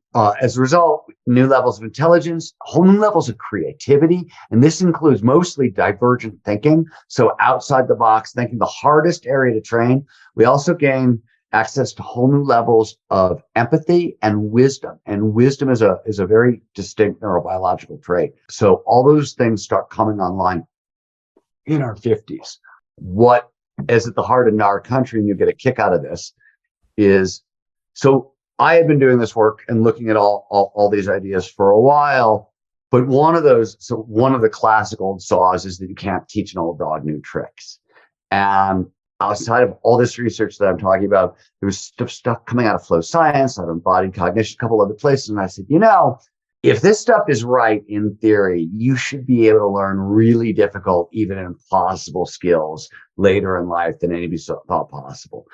as a result, new levels of intelligence, whole new levels of creativity. And this includes mostly divergent thinking. So outside the box thinking, the hardest area to train. We also gain access to whole new levels of empathy and wisdom. And wisdom is a very distinct neurobiological trait. So all those things start coming online in our 50s. What is at the heart of our country, and you get a kick out of this, is so I had been doing this work and looking at all these ideas for a while, but one of the classical saws is that you can't teach an old dog new tricks. And outside of all this research that I'm talking about, there was stuff coming out of flow science, out of embodied cognition, a couple other places. And I said, if this stuff is right in theory, you should be able to learn really difficult, even impossible skills later in life than anybody thought possible.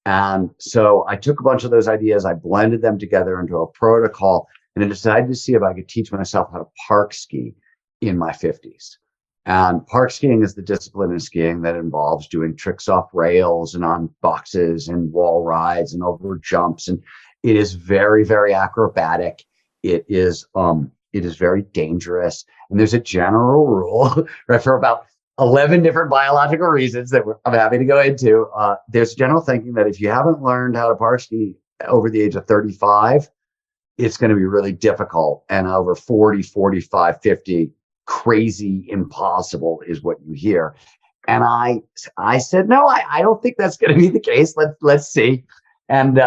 And so I took a bunch of those ideas, I blended them together into a protocol, and I decided to see if I could teach myself how to park ski in my 50s. And park skiing is the discipline in skiing that involves doing tricks off rails and on boxes and wall rides and over jumps. And it is very, very acrobatic. It is very dangerous. And there's a general rule, right, for about 11 different biological reasons that I'm happy to go into. There's general thinking that if you haven't learned how to park ski over the age of 35, it's going to be really difficult. And over 40, 45, 50, crazy, impossible is what you hear. And I said, no, I don't think that's going to be the case. Let's see. And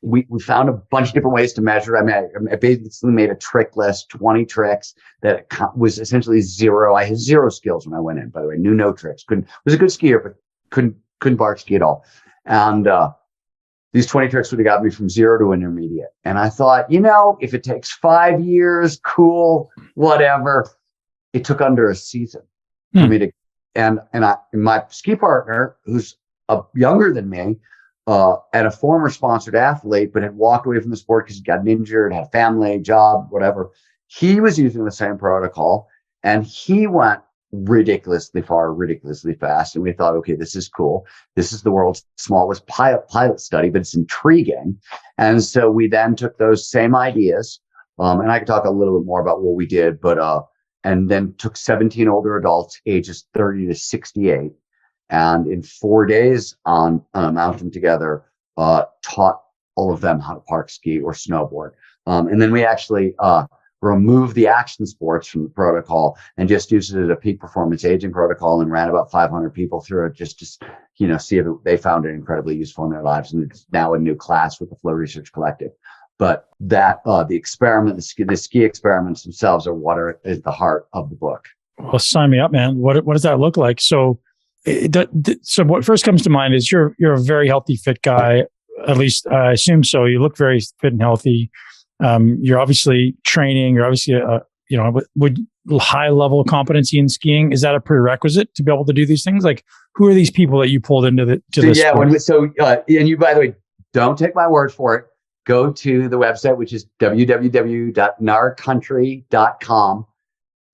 we found a bunch of different ways to measure it. I mean, I basically made a trick list, 20 tricks that was essentially zero. I had zero skills when I went in, by the way, knew no tricks. Was a good skier, but couldn't park ski at all. And these 20 tricks would have got me from zero to intermediate. And I thought, if it takes 5 years, cool, whatever. It took under a season for me to, and my ski partner, who's younger than me, and a former sponsored athlete, but had walked away from the sport because he got injured, had a family, job, whatever. He was using the same protocol, and he went ridiculously far, ridiculously fast. And we thought, okay, this is cool. This is the world's smallest pilot study, but it's intriguing. And so we then took those same ideas, and I can talk a little bit more about what we did, but and then took 17 older adults, ages 30 to 68. And in 4 days on a mountain together, taught all of them how to park ski or snowboard. And then we actually removed the action sports from the protocol and just used it as a peak performance aging protocol and ran about 500 people through it just to, see if they found it incredibly useful in their lives. And it's now a new class with the Flow Research Collective. But that the experiment, the ski experiments themselves are what are at the heart of the book. Well, sign me up, man. What does that look like? So what first comes to mind is you're a very healthy, fit guy. At least I assume so. You look very fit and healthy. You're obviously training. You're obviously would high level competency in skiing. Is that a prerequisite to be able to do these things? Like, who are these people that you pulled into this? Yeah. And you, by the way, don't take my word for it. Go to the website, which is www.narcountry.com.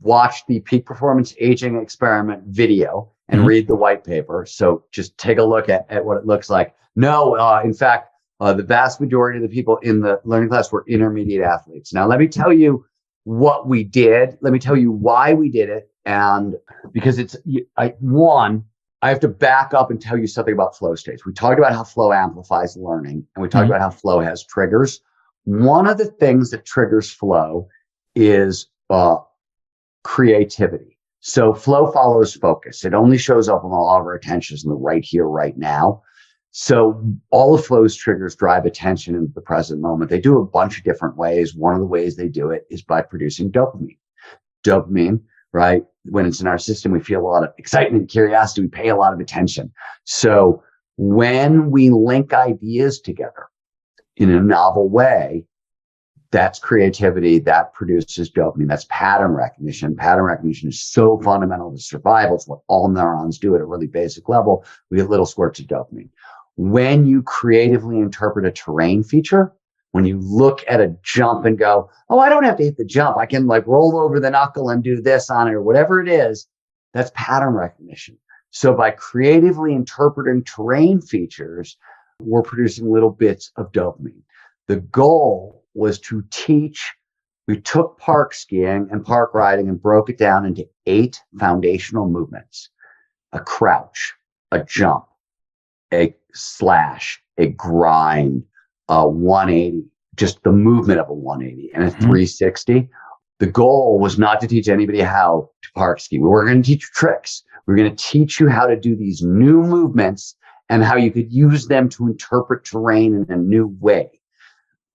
Watch the peak performance aging experiment video and read the white paper. So just take a look at what it looks like. No, in fact, the vast majority of the people in the learning class were intermediate athletes. Now, let me tell you what we did. Let me tell you why we did it. And because I have to back up and tell you something about flow states. We talked about how flow amplifies learning, and we talked about how flow has triggers. One of the things that triggers flow is creativity. So flow follows focus. It only shows up when all of our attention is in the right here, right now. So all of flow's triggers drive attention into the present moment. They do a bunch of different ways. One of the ways they do it is by producing dopamine. Dopamine, right? When it's in our system, we feel a lot of excitement and curiosity. We pay a lot of attention. So when we link ideas together in a novel way, that's creativity. That produces dopamine. That's pattern recognition. Pattern recognition is so fundamental to survival. It's what all neurons do at a really basic level. We get little squirts of dopamine. When you creatively interpret a terrain feature, when you look at a jump and go, oh, I don't have to hit the jump. I can roll over the knuckle and do this on it or whatever it is. That's pattern recognition. So by creatively interpreting terrain features, we're producing little bits of dopamine. The goal was to teach We took park skiing and park riding and broke it down into 8 foundational movements: a crouch, a jump, a slash, a grind, a 180, just the movement of a 180, and a 360. The goal was not to teach anybody how to park ski. We weren't going to teach you tricks. We were going to teach you how to do these new movements and how you could use them to interpret terrain in a new way.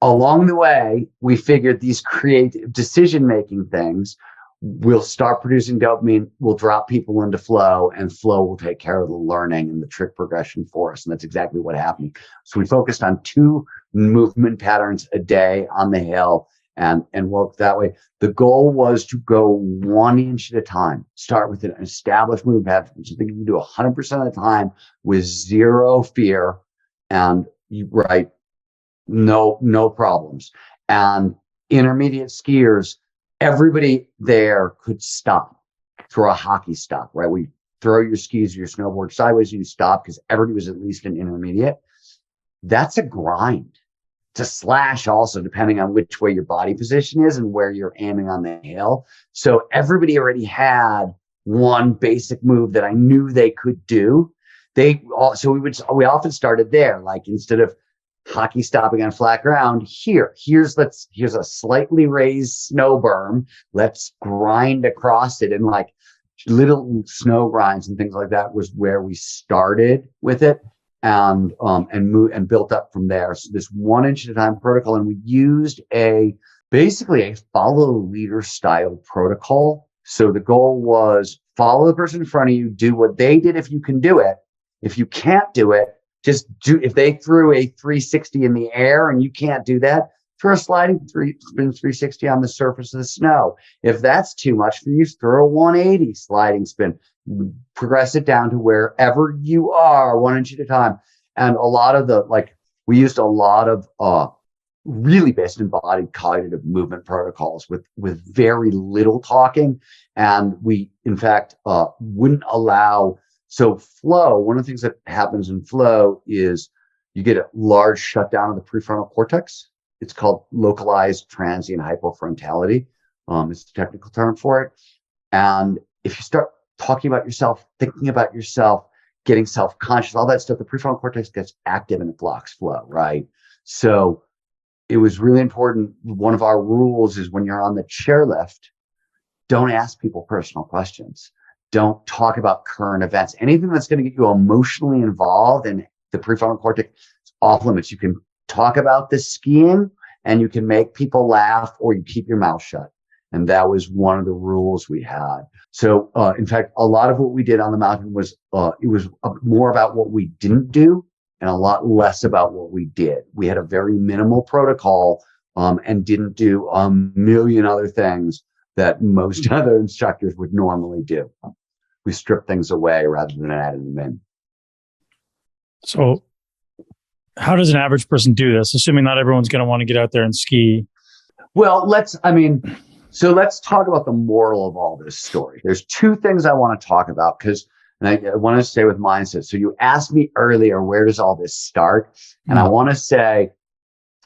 Along the way, we figured these creative decision-making things will start producing dopamine, will drop people into flow, and flow will take care of the learning and the trick progression for us. And that's exactly what happened. So we focused on 2 movement patterns a day on the hill and worked that way. The goal was to go 1 inch at a time, start with an established movement pattern, something you can do 100% of the time with zero fear and no problems. And intermediate skiers, everybody there could stop, throw a hockey stop, right? We throw your skis or your snowboard sideways and you stop because everybody was at least an intermediate. That's a grind. It's a slash also, depending on which way your body position is and where you're aiming on the hill. So everybody already had one basic move that I knew they could do. We often started there, like instead of hockey stopping on flat ground, here's a slightly raised snow berm. Let's grind across it, and like little snow grinds and things like that was where we started with it, and built up from there. So this 1 inch at a time protocol, and we used basically a follow leader style protocol. So the goal was follow the person in front of you, do what they did if you can do it. If you can't do it, if they threw a 360 in the air and you can't do that, throw a sliding spin 360 on the surface of the snow. If that's too much for you, throw a 180 sliding spin. Progress it down to wherever you are, 1 inch at a time. And a lot of we used a lot of really best embodied cognitive movement protocols with very little talking. And we, in fact, wouldn't allow. So flow, one of the things that happens in flow is you get a large shutdown of the prefrontal cortex. It's called localized transient hypofrontality. It's the technical term for it. And if you start talking about yourself, thinking about yourself, getting self-conscious, all that stuff, the prefrontal cortex gets active and it blocks flow, right? So it was really important. One of our rules is when you're on the chairlift, don't ask people personal questions. Don't talk about current events. Anything that's going to get you emotionally involved in the prefrontal cortex is off limits. You can talk about the skiing and you can make people laugh, or you keep your mouth shut. And that was one of the rules we had. So, in fact, a lot of what we did on the mountain was, it was more about what we didn't do and a lot less about what we did. We had a very minimal protocol, and didn't do a million other things that most other instructors would normally do. We stripped things away rather than adding them in. So how does an average person do this, assuming not everyone's going to want to get out there and ski? Well, let's talk about the moral of all this story. There's 2 things I want to talk about and I want to stay with mindset. So you asked me earlier, where does all this start? And I want to say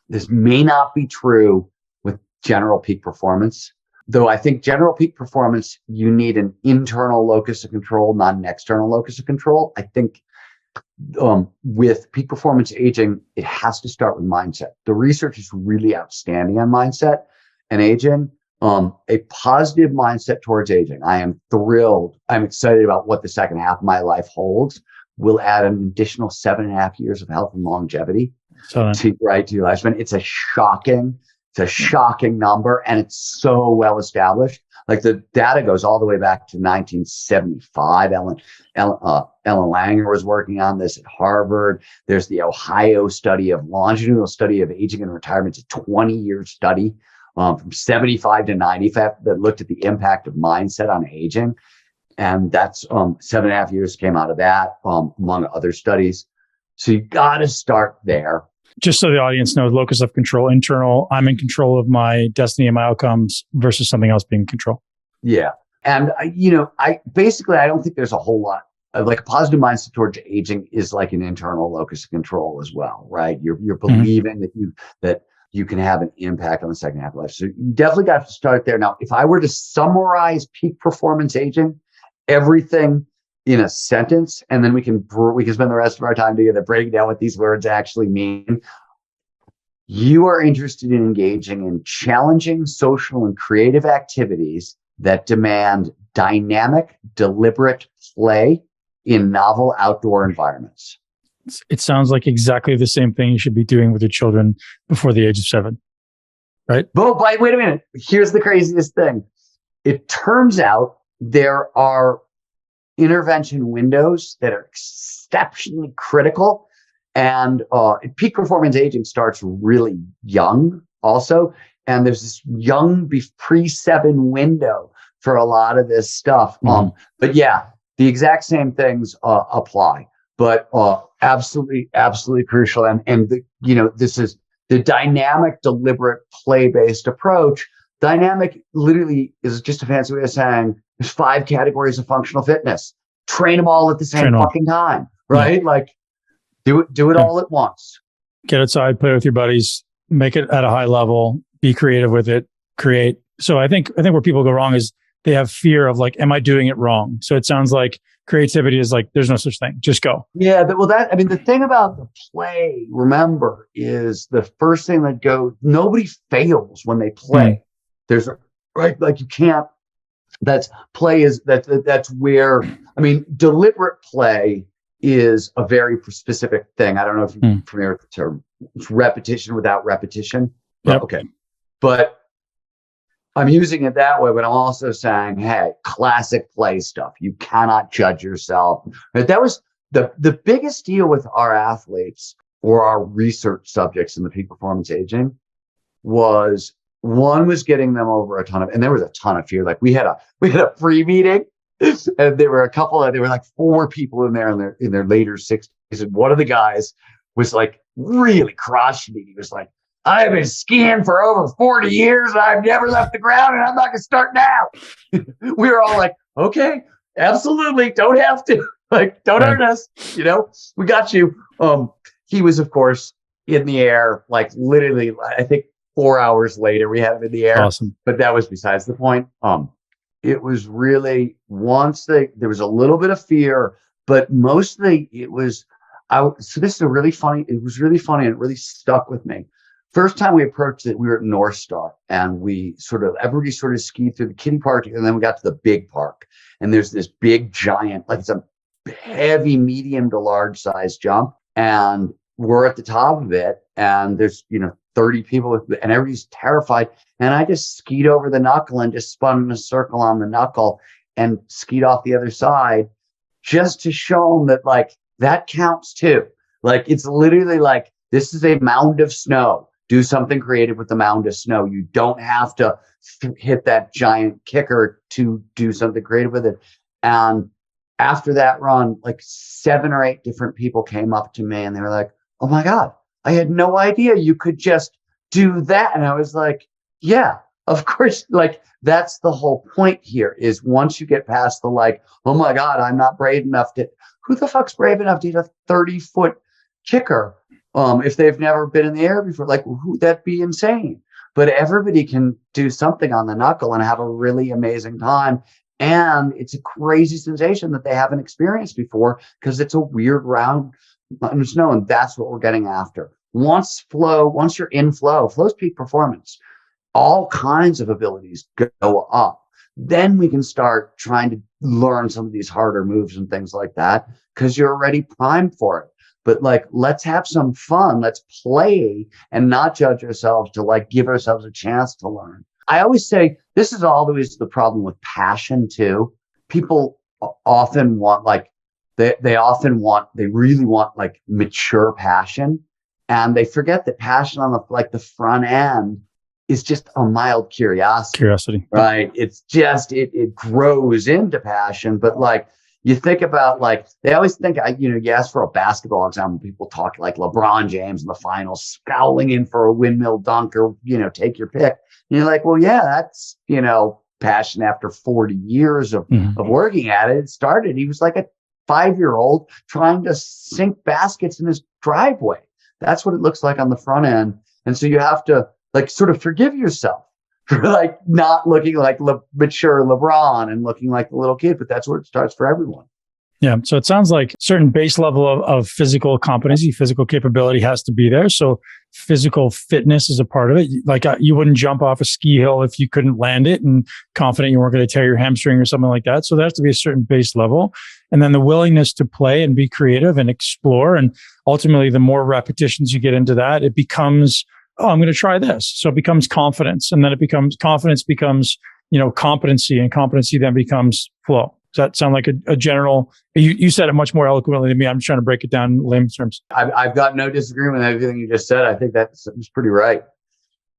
this may not be true with general peak performance. Though I think general peak performance, you need an internal locus of control, not an external locus of control. I think with peak performance aging, it has to start with mindset. The research is really outstanding on mindset and aging. A positive mindset towards aging. I am thrilled. I'm excited about what the second half of my life holds. We'll add an additional 7.5 years of health and longevity to your lifespan. It's a shocking number, and it's so well established. Like the data goes all the way back to 1975. Ellen Langer was working on this at Harvard. There's the Ohio longitudinal study of aging and retirement. It's a 20-year study from 75 to 95 that looked at the impact of mindset on aging. And that's 7.5 years came out of that, among other studies. So you got to start there. Just so the audience knows, locus of control, internal, I'm in control of my destiny and my outcomes versus something else being in control. Yeah. And, I don't think there's a whole lot. Like a positive mindset towards aging is like an internal locus of control as well, right? You're believing that you can have an impact on the second half of life. So you definitely got to start there. Now, if I were to summarize peak performance aging, everything in a sentence, and then we can spend the rest of our time together breaking down what these words actually mean. You are interested in engaging in challenging social and creative activities that demand dynamic, deliberate play in novel outdoor environments. It sounds like exactly the same thing you should be doing with your children before the age of 7, right? But wait a minute. Here's the craziest thing. It turns out there are intervention windows that are exceptionally critical. And peak performance aging starts really young also. And there's this young pre-7 window for a lot of this stuff. But yeah, the exact same things apply. But absolutely crucial. And this is the dynamic, deliberate, play-based approach. Dynamic literally is just a fancy way of saying there's 5 categories of functional fitness. Train them all at the same fucking time, right? Yeah. Like do it all at once. Get outside, play with your buddies, make it at a high level, be creative with it, create. So I think where people go wrong is they have fear of like, am I doing it wrong? So it sounds like creativity is like, there's no such thing. Just go. Yeah. The thing about the play, remember, is the first thing that goes, nobody fails when they play. There's right. Like you can't, that's where, deliberate play is a very specific thing. I don't know if you're familiar with the term. It's repetition without repetition. Yep. Okay. But I'm using it that way, but I'm also saying, hey, classic play stuff. You cannot judge yourself. But that was the biggest deal with our athletes or our research subjects in the peak performance aging was getting them over a ton of, and there was a ton of fear. Like we had a pre-meeting and there were like 4 people in there in their later 60s. And one of the guys was like really crushing me. He was like, I've been skiing for over 40 years and I've never left the ground and I'm not going to start now. We were all like, okay, absolutely. Don't have to. Like, don't hurt us. We got you. He was, of course, in the air, like literally, I think 4 hours later, we had him in the air. Awesome. But that was besides the point. It was really there was a little bit of fear, but mostly it was, so this is it was really funny and it really stuck with me. First time we approached it, we were at North Star and everybody sort of skied through the kiddie park and then we got to the big park and there's this big giant, like it's a heavy, medium to large size jump. And we're at the top of it and there's, 30 people and everybody's terrified. And I just skied over the knuckle and just spun in a circle on the knuckle and skied off the other side just to show them that like that counts too. Like it's literally like, this is a mound of snow. Do something creative with the mound of snow. You don't have to hit that giant kicker to do something creative with it. And after that run, like 7 or 8 different people came up to me and they were like, oh my God, I had no idea you could just do that. And I was like, yeah, of course. Like that's the whole point here is once you get past the like, oh my God, I'm not brave enough who the fuck's brave enough to hit a 30-foot kicker? If they've never been in the air before, like that'd be insane. But everybody can do something on the knuckle and have a really amazing time. And it's a crazy sensation that they haven't experienced before because it's a weird round under snow. And that's what we're getting after. Once you're in flow's peak performance, all kinds of abilities go up. Then we can start trying to learn some of these harder moves and things like that because you're already primed for it. But like, let's have some fun. Let's play and not judge ourselves to like give ourselves a chance to learn. I always say this is always the problem with passion too. People often want like, they really want like mature passion. And they forget that passion on the front end is just a mild curiosity. Right. It's just, it grows into passion. But like, you think about like, they always think, you ask for a basketball example, people talk like LeBron James in the finals, scowling in for a windmill dunk or, take your pick. And you're like, well, yeah, that's, passion after 40 years of working at it. It started, he was like a 5-year-old trying to sink baskets in his driveway. That's what it looks like on the front end. And so you have to like sort of forgive yourself for like not looking like mature LeBron and looking like a little kid, but that's where it starts for everyone. Yeah. So it sounds like certain base level of physical competency, physical capability has to be there. So physical fitness is a part of it. Like you wouldn't jump off a ski hill if you couldn't land it and confident you weren't going to tear your hamstring or something like that. So there has to be a certain base level. And then the willingness to play and be creative and explore. And ultimately, the more repetitions you get into that, it becomes, oh, I'm going to try this. So it becomes confidence. And then confidence becomes, competency, and competency then becomes flow. Does that sound like a general, you said it much more eloquently than me. I'm just trying to break it down in layman's terms. I've got no disagreement with everything you just said. I think that's pretty right.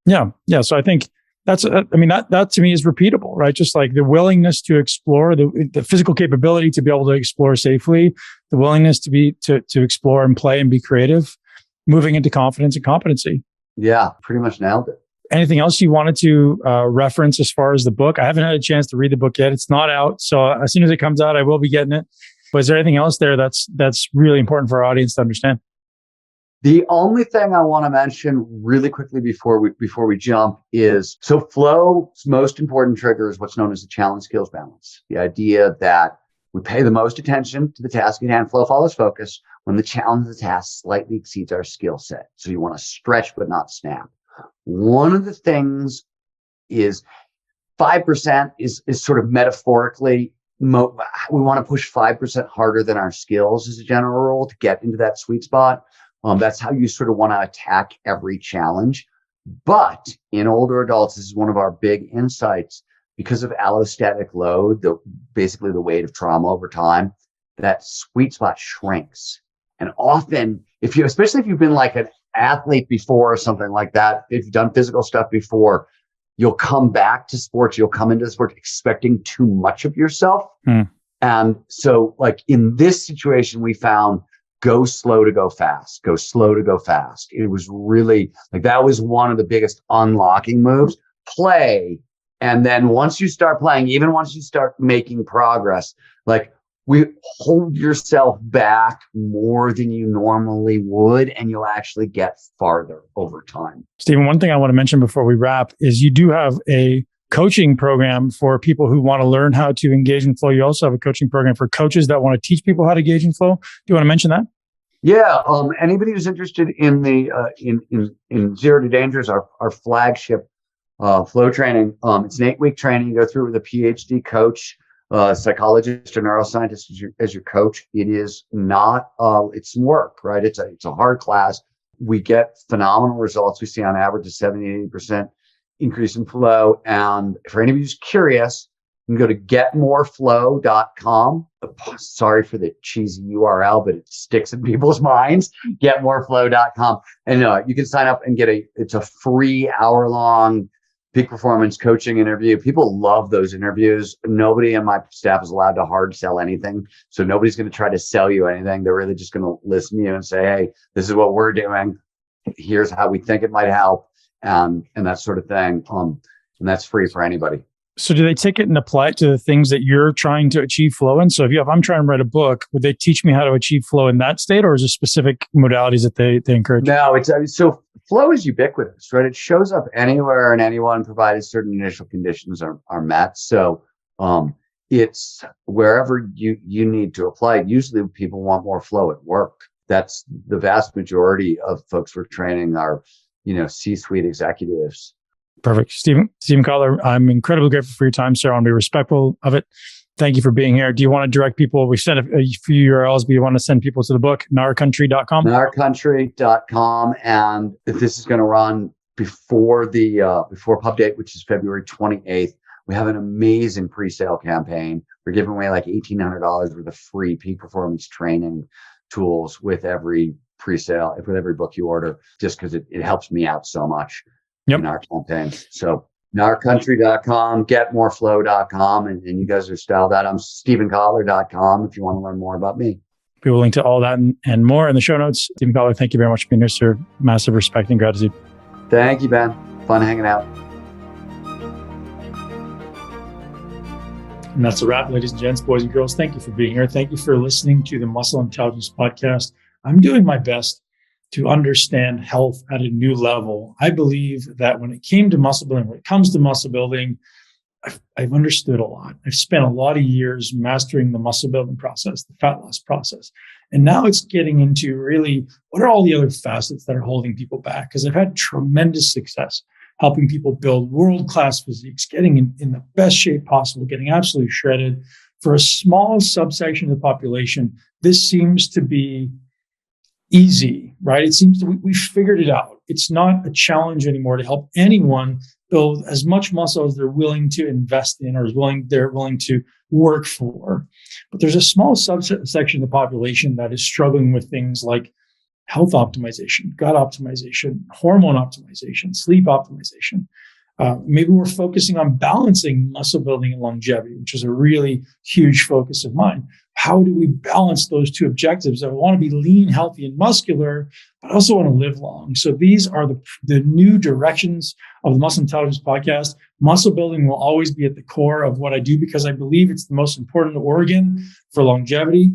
Yeah. Yeah. So I think that to me is repeatable, right? Just like the willingness to explore, the physical capability to be able to explore safely, the willingness to explore and play and be creative, moving into confidence and competency. Yeah, pretty much nailed it. Anything else you wanted to reference as far as the book? I haven't had a chance to read the book yet. It's not out. So as soon as it comes out, I will be getting it. But is there anything else there that's really important for our audience to understand? The only thing I want to mention really quickly before we jump is, so flow's most important trigger is what's known as the challenge skills balance. The idea that we pay the most attention to the task at hand. Flow follows focus when the challenge of the task slightly exceeds our skill set. So you want to stretch but not snap. One of the things is 5% is sort of metaphorically, we want to push 5% harder than our skills as a general rule to get into that sweet spot. That's how you sort of want to attack every challenge. But in older adults, this is one of our big insights, because of allostatic load, basically the weight of trauma over time, that sweet spot shrinks. And often, especially if you've been like an athlete before or something like that, if you've done physical stuff before, you'll come back to sports, you'll come into the sport expecting too much of yourself. And so like in this situation, we found go slow to go fast, go slow to go fast. It was really like, that was one of the biggest unlocking moves. Play. And then once you start playing, even once you start making progress, like we hold yourself back more than you normally would, and you'll actually get farther over time. Stephen, one thing I want to mention before we wrap is you do have a coaching program for people who want to learn how to engage in flow. You also have a coaching program for coaches that want to teach people how to engage in flow. Do you want to mention that? Yeah. Anybody who's interested in the in Zero to Dangers, our flagship flow training. It's an 8-week training. You go through with a PhD coach, psychologist or neuroscientist as your coach. It is not, it's some work, right? It's a hard class. We get phenomenal results. We see on average a 70-80% increase in flow. And for anybody who's curious, you can go to getmoreflow.com. Sorry for the cheesy URL, but it sticks in people's minds. Getmoreflow.com. And you can sign up and it's a free hour-long peak performance coaching interview. People love those interviews. Nobody on my staff is allowed to hard sell anything. So nobody's going to try to sell you anything. They're really just going to listen to you and say, hey, this is what we're doing. Here's how we think it might help. And that sort of thing. And that's free for anybody. So do they take it and apply it to the things that you're trying to achieve flow in? So if I'm trying to write a book, would they teach me how to achieve flow in that state, or is it specific modalities that they encourage? No, so flow is ubiquitous, right? It shows up anywhere and anyone, provided certain initial conditions are met. So it's wherever you need to apply it. Usually people want more flow at work. That's the vast majority of folks we're training are, C-suite executives. Perfect. Stephen Kotler, I'm incredibly grateful for your time, sir. I want to be respectful of it. Thank you for being here. Do you want to direct people? We sent a few URLs, but you want to send people to the book, narcountry.com? Narcountry.com. And this is going to run before pub date, which is February 28th. We have an amazing pre-sale campaign. We're giving away like $1,800 worth of free peak performance training tools with every pre-sale, with every book you order, just because it helps me out so much. Yep. In our campaign. So narcountry.com, getmoreflow.com, and you guys are styled out. I'm stephenkotler.com if you want to learn more about me. We will link to all that and more in the show notes. Stephen Kotler, thank you very much for being here, sir. Massive respect and gratitude. Thank you, Ben. Fun hanging out. And that's a wrap, ladies and gents, boys and girls. Thank you for being here. Thank you for listening to the Muscle Intelligence Podcast. I'm doing my best to understand health at a new level. I believe that when it came to muscle building, when it comes to muscle building, I've understood a lot. I've spent a lot of years mastering the muscle building process, the fat loss process. And now it's getting into really what are all the other facets that are holding people back? Because I've had tremendous success helping people build world-class physiques, getting in the best shape possible, getting absolutely shredded. For a small subsection of the population, this seems to be easy, right? It seems that we figured it out. It's not a challenge anymore to help anyone build as much muscle as they're willing to invest in or they're willing to work for. But there's a small subsection of the population that is struggling with things like health optimization, gut optimization, hormone optimization, sleep optimization. Maybe we're focusing on balancing muscle building and longevity, which is a really huge focus of mine. How do we balance those two objectives? I want to be lean, healthy, and muscular, but I also want to live long. So these are the new directions of the Muscle Intelligence Podcast. Muscle building will always be at the core of what I do because I believe it's the most important organ for longevity.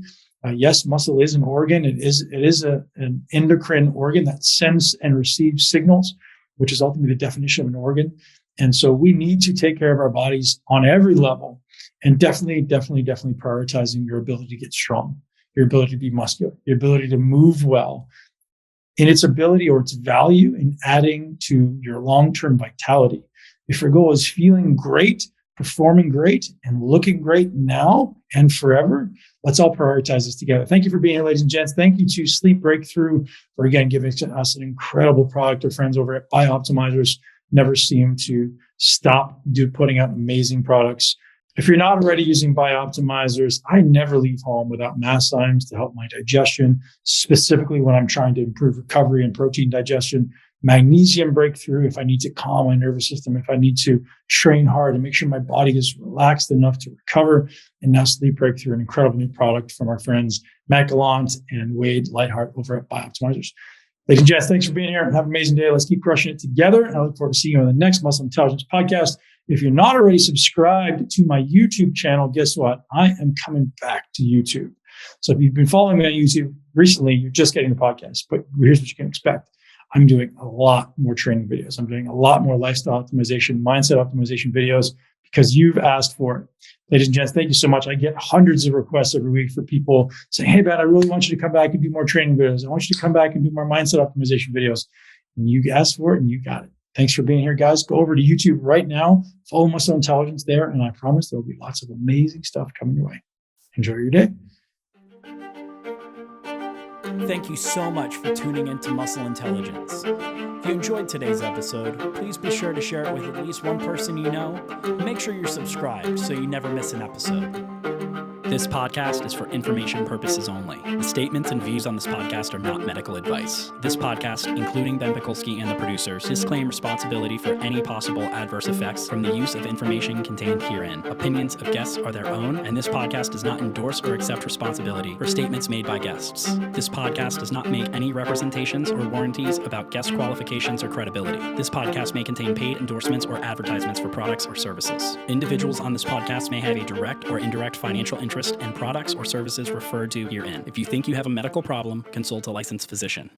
Yes, muscle is an organ. It is an endocrine organ that sends and receives signals, which is ultimately the definition of an organ. And so we need to take care of our bodies on every level, and definitely prioritizing your ability to get strong, your ability to be muscular, your ability to move well, in its ability or its value in adding to your long-term vitality. If your goal is feeling great, performing great, and looking great now and forever, let's all prioritize this together. Thank you for being here, ladies and gents. Thank you to Sleep Breakthrough for, again, giving us an incredible product. Our friends over at Bioptimizers never seem to stop putting out amazing products. If you're not already using Bioptimizers, I never leave home without masszymes to help my digestion, specifically when I'm trying to improve recovery and protein digestion. Magnesium Breakthrough if I need to calm my nervous system, if I need to train hard and make sure my body is relaxed enough to recover. And now Sleep Breakthrough, an incredible new product from our friends Matt Gallant and Wade Lightheart over at Bioptimizers. Ladies and gents, thanks for being here. Have an amazing day. Let's keep crushing it together. And I look forward to seeing you on the next Muscle Intelligence Podcast. If you're not already subscribed to my YouTube channel, guess what? I am coming back to YouTube. So if you've been following me on YouTube recently, you're just getting the podcast. But here's what you can expect. I'm doing a lot more training videos. I'm doing a lot more lifestyle optimization, mindset optimization videos because you've asked for it. Ladies and gents, thank you so much. I get hundreds of requests every week for people saying, hey, Ben, I really want you to come back and do more training videos. I want you to come back and do more mindset optimization videos. And you asked for it and you got it. Thanks for being here, guys. Go over to YouTube right now. Follow Muscle Intelligence there. And I promise there will be lots of amazing stuff coming your way. Enjoy your day. Thank you so much for tuning into Muscle Intelligence. If you enjoyed today's episode, please be sure to share it with at least one person you know. And make sure you're subscribed so you never miss an episode. This podcast is for information purposes only. The statements and views on this podcast are not medical advice. This podcast, including Ben Pakulski and the producers, disclaim responsibility for any possible adverse effects from the use of information contained herein. Opinions of guests are their own, and this podcast does not endorse or accept responsibility for statements made by guests. This podcast does not make any representations or warranties about guest qualifications or credibility. This podcast may contain paid endorsements or advertisements for products or services. Individuals on this podcast may have a direct or indirect financial interest in products or services referred to herein. If you think you have a medical problem, consult a licensed physician.